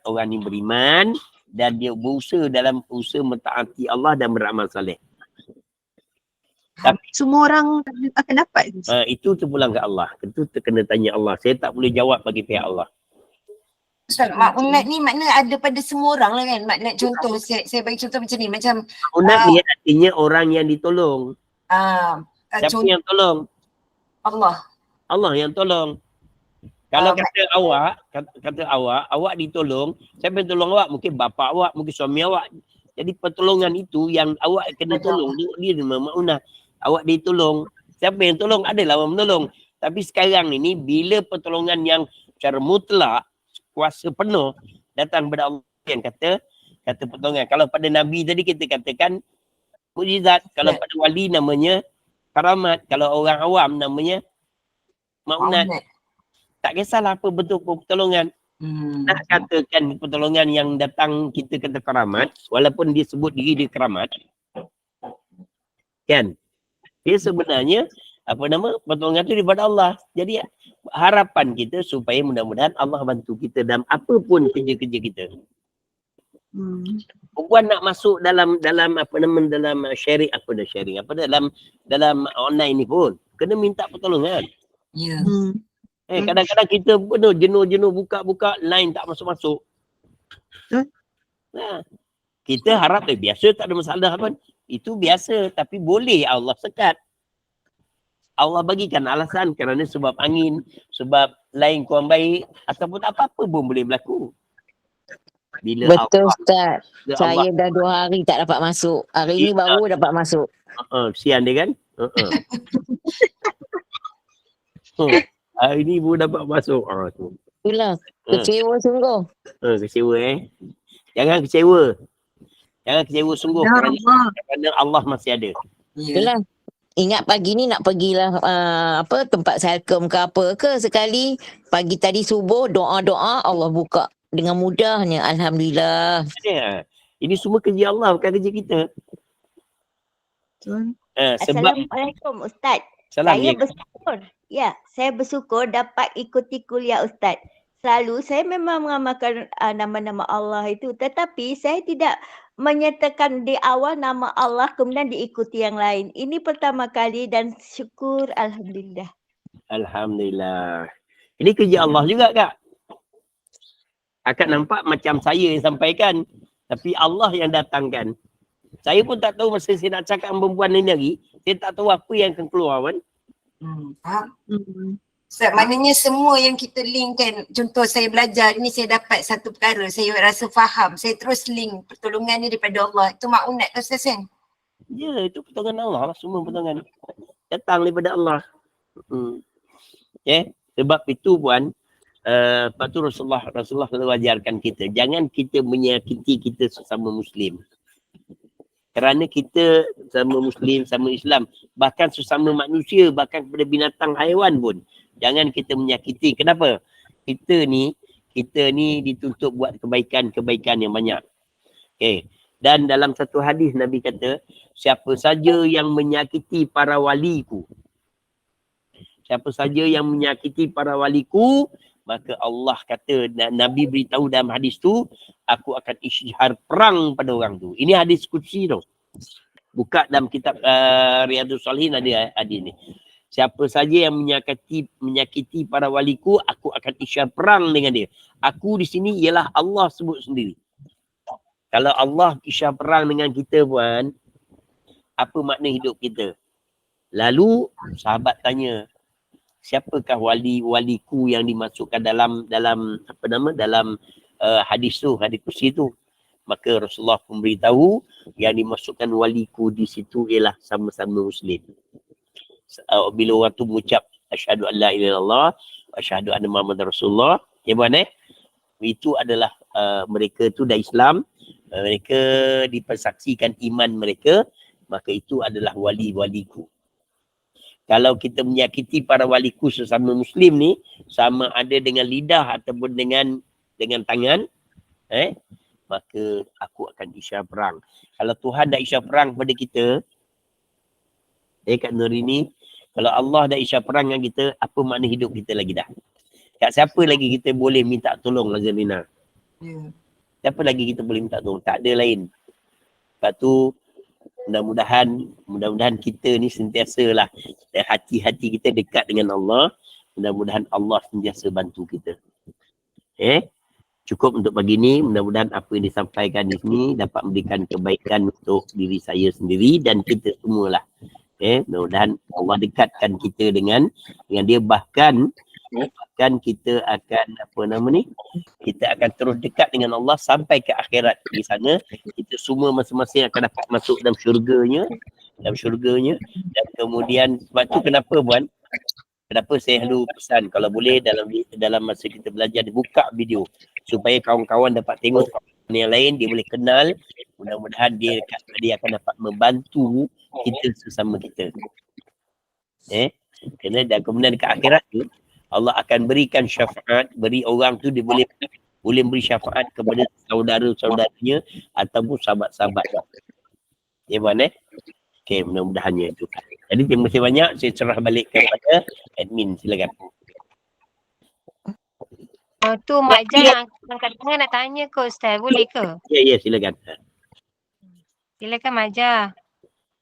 orang ni beriman dan dia berusaha dalam usaha mentaati Allah dan beramal saleh. Tapi semua orang akan dapat. Itu terpulang ke Allah. Itu kena tanya Allah. Saya tak boleh jawab bagi pihak Allah. Ustaz, ma'unat ni makna ada pada semua orang lah kan? Makna contoh, saya bagi contoh macam ni. Macam ma'unat ni artinya orang yang ditolong. Siapa yang tolong? Allah. Allah yang tolong. Kalau kata awak ditolong, siapa yang tolong awak? Mungkin bapa awak, mungkin suami awak. Jadi pertolongan itu yang awak kena tolong, dia ma'unah. Awak ditolong. Siapa yang tolong? Adalah orang menolong. Tapi sekarang ini, bila pertolongan yang secara mutlak, kuasa penuh datang daripada Allah yang kata pertolongan. Kalau pada Nabi tadi kita katakan mukjizat. Kalau pada wali namanya karamat. Kalau orang awam namanya ma'unat. Tak kisahlah apa bentuk pertolongan. Nak katakan pertolongan yang datang kita kata karamat, walaupun dia sebut diri dia karamat, kan? Dia sebenarnya pertolongan itu daripada Allah. Jadi harapan kita supaya mudah-mudahan Allah bantu kita dalam apapun kerja-kerja kita. Bukan nak masuk dalam sharing dalam online ni pun kena minta pertolongan. Ya. Kadang-kadang kita penuh jenuh buka line tak masuk-masuk. Kita harap biasa, tak ada masalah pun. Itu biasa, tapi boleh Allah sekat. Allah bagikan alasan kerana sebab angin, sebab line kurang baik ataupun apa-apa pun boleh berlaku. Bila Betul Allah, Ustaz. Saya dah 2 hari tak dapat masuk. Hari ni baru dapat masuk. Sian dia kan? Hari ni baru dapat masuk. Itulah. Kecewa sungguh. Kecewa Jangan kecewa. Jangan kecewa sungguh kerana Allah masih ada. Itulah. Ingat pagi ni nak pergilah tempat Selcom ke apa ke sekali. Pagi tadi subuh doa-doa Allah buka dengan mudahnya. Alhamdulillah. Ya. Ini semua kerja Allah, bukan kerja kita. Betul. Sebab Assalamualaikum Ustaz. salam Saya ya. bersyukur. Ya, saya bersyukur dapat ikuti kuliah Ustaz. Selalu saya memang mengamalkan nama-nama Allah itu, tetapi saya tidak menyertakan di awal nama Allah kemudian diikuti yang lain. Ini pertama kali dan syukur alhamdulillah. Alhamdulillah. Ini kerja Allah juga, Kak. Akak nampak macam saya yang sampaikan. Tapi Allah yang datangkan. Saya pun tak tahu masa saya nak cakap dengan perempuan ini lagi. Saya tak tahu apa yang akan keluar kan. Faham? Ustaz, maknanya semua yang kita link kan, contoh saya belajar ni saya dapat satu perkara, saya rasa faham, saya terus link pertolongan ni daripada Allah. Itu makunat tu Ustaz kan? Ya, itu pertolongan Allah lah. Semua pertolongan. Datang daripada Allah. Sebab itu puan, lepas tu Rasulullah selalu ajarkan kita, jangan kita menyakiti kita sesama Muslim. Kerana kita sama Muslim, sama Islam, bahkan sesama manusia, bahkan kepada binatang haiwan pun, jangan kita menyakiti. Kenapa? Kita ni dituntut buat kebaikan yang banyak. Okay. Dan dalam satu hadis Nabi kata, siapa saja yang menyakiti para waliku, siapa saja yang menyakiti para waliku, maka Allah kata, Nabi beritahu dalam hadis tu, aku akan isytihar perang pada orang tu. Ini hadis qudsi tu. Buka dalam kitab Riyadhus Shalihin ada hadis ni. Siapa saja yang menyakiti para waliku, aku akan isytihar perang dengan dia. Aku di sini ialah Allah sebut sendiri. Kalau Allah isytihar perang dengan kita puan, apa makna hidup kita? Lalu sahabat tanya, siapakah waliku yang dimasukkan dalam hadis tu, hadis qudsi tu? Maka Rasulullah pun beritahu yang dimasukkan waliku di situ ialah sama-sama Muslim. Bila orang tu mengucap asyhadu an la ilaha illallah wa asyhadu anna Muhammadar Rasulullah, ya puan itu adalah mereka tu dah Islam, mereka dipersaksikan iman mereka, maka itu adalah waliku. Kalau kita menyakiti para waliku sesama Muslim ni, sama ada dengan lidah ataupun dengan tangan, maka aku akan isytihar perang. Kalau Tuhan dah isytihar perang kepada kita, Kak Nurini, kalau Allah dah isytihar perang dengan kita, apa makna hidup kita lagi dah? Kat siapa lagi kita boleh minta tolong, Lazarina? Siapa lagi kita boleh minta tolong? Tak ada lain. Lepas tu, mudah-mudahan kita ni sentiasalah hati-hati kita dekat dengan Allah. Mudah-mudahan Allah sentiasa bantu kita. Cukup untuk pagi ni. Mudah-mudahan apa yang disampaikan di sini dapat memberikan kebaikan untuk diri saya sendiri dan kita semualah. Mudah-mudahan Allah dekatkan kita dengan dia, bahkan kita akan kita akan terus dekat dengan Allah sampai ke akhirat. Di sana kita semua masing-masing akan dapat masuk dalam syurganya, dan kemudian sebab tu kenapa saya selalu pesan kalau boleh dalam masa kita belajar dibuka video supaya kawan-kawan dapat tengok yang lain, dia boleh kenal. Mudah-mudahan dia akan dapat membantu kita sesama kita. Kerana dan kemudian ke akhirat tu Allah akan berikan syafaat, beri orang tu dia boleh beri syafaat kepada saudara-saudaranya ataupun sahabat-sahabat. Ya puan Okey, mudah-mudahannya itu. Jadi terima kasih banyak, saya serah balik kepada admin, silakan. Tu Mak Jan angkat tangan nak tanya ke Ustaz, boleh ke? Ya, silakan. Silakan Mak Jan.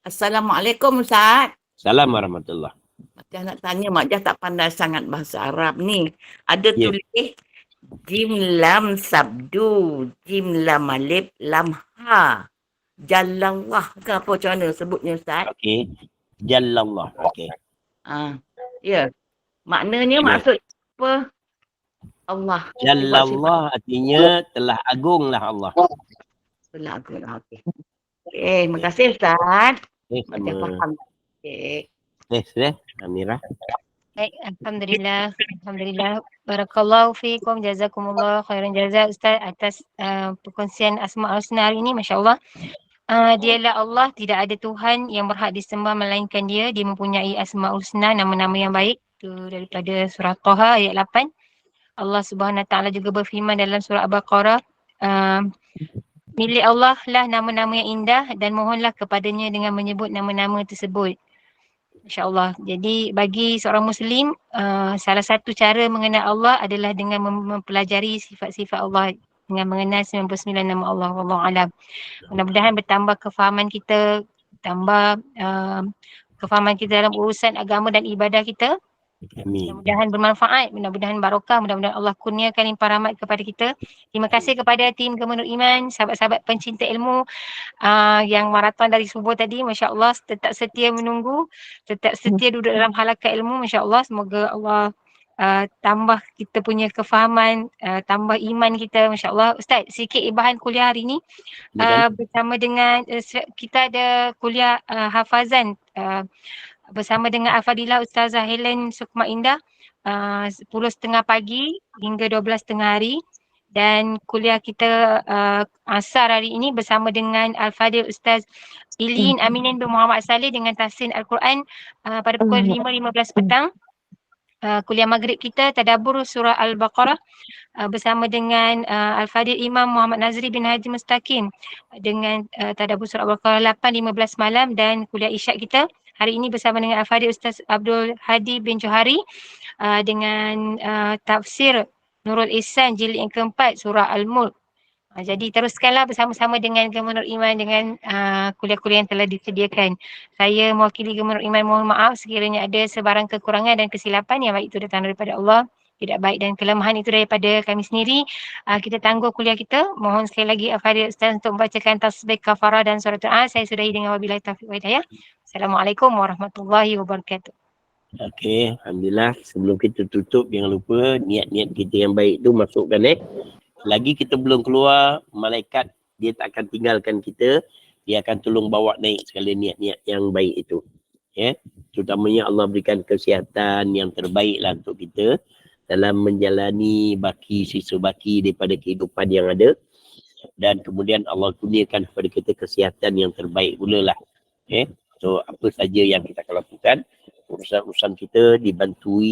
Assalamualaikum Ustaz. Assalamualaikum warahmatullahi. Mak Jah nak tanya, Mak Jah tak pandai sangat bahasa Arab ni. Ada tulis jim lam sabdu, jim lam alif lam ha. Jallallah ke apa macam mana sebutnya Ustaz? Okey. Jallallah. Okey. Ya. Maknanya maksud apa? Allah. Jallallah artinya telah agunglah Allah. Telah agunglah. Okey. Terima kasih Ustaz. Sama. Mak Jah faham. Okey. Sudah, Amirah. Baik, Alhamdulillah. Barakallahu fiikum, jazakumullah khairan jazak Ustaz atas perkongsian Asmaul Husna hari ini, masya-Allah. Dialah Allah, tidak ada Tuhan yang berhak disembah melainkan Dia. Dia mempunyai Asmaul Husna, nama-nama yang baik. Itu daripada surah Taha ayat 8. Allah Subhanahu Wa Taala juga berfirman dalam surah Al-Baqarah, milik Allah lah nama-nama yang indah dan mohonlah kepadanya dengan menyebut nama-nama tersebut. InsyaAllah. Jadi bagi seorang Muslim, salah satu cara mengenal Allah adalah dengan mempelajari sifat-sifat Allah, dengan mengenal 99 nama Allah. Wallahualam. Mudah-mudahan bertambah kefahaman kita, tambah kefahaman kita dalam urusan agama dan ibadah kita. Amin. Mudah-mudahan bermanfaat, mudah-mudahan barakah, mudah-mudahan Allah kurniakan limpah rahmat kepada kita. Terima kasih kepada tim Gemenur Iman, sahabat-sahabat pencinta ilmu yang maraton dari subuh tadi. Masya Allah, tetap setia menunggu, tetap setia duduk dalam halaqah ilmu. Masya Allah, semoga Allah tambah kita punya kefahaman, tambah iman kita. Masya Allah. Ustaz, sikit ibahan kuliah hari ni bersama dengan kita ada kuliah hafazan bersama dengan Al-Fadilah Ustazah Helen Sukma Indah 10.30 pagi hingga 12.30 hari, dan kuliah kita asar hari ini bersama dengan Al-Fadil Ustaz Ilin Aminin bin Muhammad Saleh dengan tafsir Al-Quran pada pukul 5.15 petang. Kuliah maghrib kita tadabbur surah Al-Baqarah bersama dengan Al-Fadil Imam Muhammad Nazri bin Haji Mustaqim dengan tadabbur surah Al-Baqarah 8.15 malam, dan kuliah isyak kita hari ini bersama dengan Al-Fadil Ustaz Abdul Hadi bin Johari dengan tafsir Nurul Ihsan jilid yang keempat surah Al-Mulk. Jadi teruskanlah bersama-sama dengan Gemenur Iman dengan kuliah-kuliah yang telah disediakan. Saya mewakili Gemenur Iman mohon maaf sekiranya ada sebarang kekurangan dan kesilapan, yang baik itu datang daripada Allah, tidak baik dan kelemahan itu daripada kami sendiri. Kita tangguh kuliah kita. Mohon sekali lagi Al-Fadil Ustaz untuk membacakan tasbih kafarah dan suratul Al. Saya sudahi dengan wabillahi taufiq wa hidayah. Assalamualaikum warahmatullahi wabarakatuh. Okey, Alhamdulillah. Sebelum kita tutup, jangan lupa niat-niat kita yang baik tu masukkan Lagi kita belum keluar, malaikat dia tak akan tinggalkan kita. Dia akan tolong bawa naik segala niat-niat yang baik itu. Ya, terutamanya Allah berikan kesihatan yang terbaiklah untuk kita dalam menjalani sisa baki daripada kehidupan yang ada. Dan kemudian Allah kurniakan kepada kita kesihatan yang terbaik pula lah. So apa saja yang kita akan lakukan, urusan-urusan kita dibantu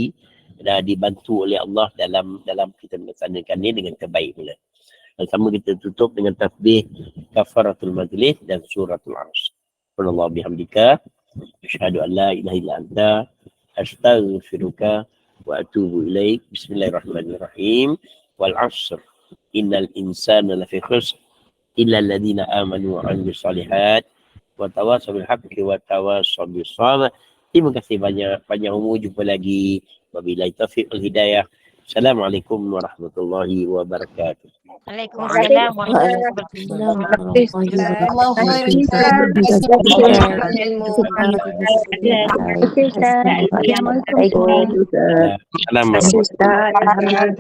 oleh Allah dalam kita melaksanakan ini dengan terbaik pula. Dan sama kita tutup dengan tasbih kafaratul majlis dan suratul Asr. Subhanallah bihamdika asyhadu an la ilaha illa anta astaghfiruka wa atubu ilaik. Bismillahirrahmanirrahim. Wal 'asr innal insana lafi khusr illa alladhina amanu wa 'amilus shalihat wa tawassaw bil haqqi wa tawassaw bis sabr. Terima kasih banyak. Panjang umur, jumpa lagi. Wabillahi taufiq wal hidayah. Assalamualaikum warahmatullahi wabarakatuh. Waalaikumsalam warahmatullahi wabarakatuh.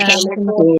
Assalamualaikum.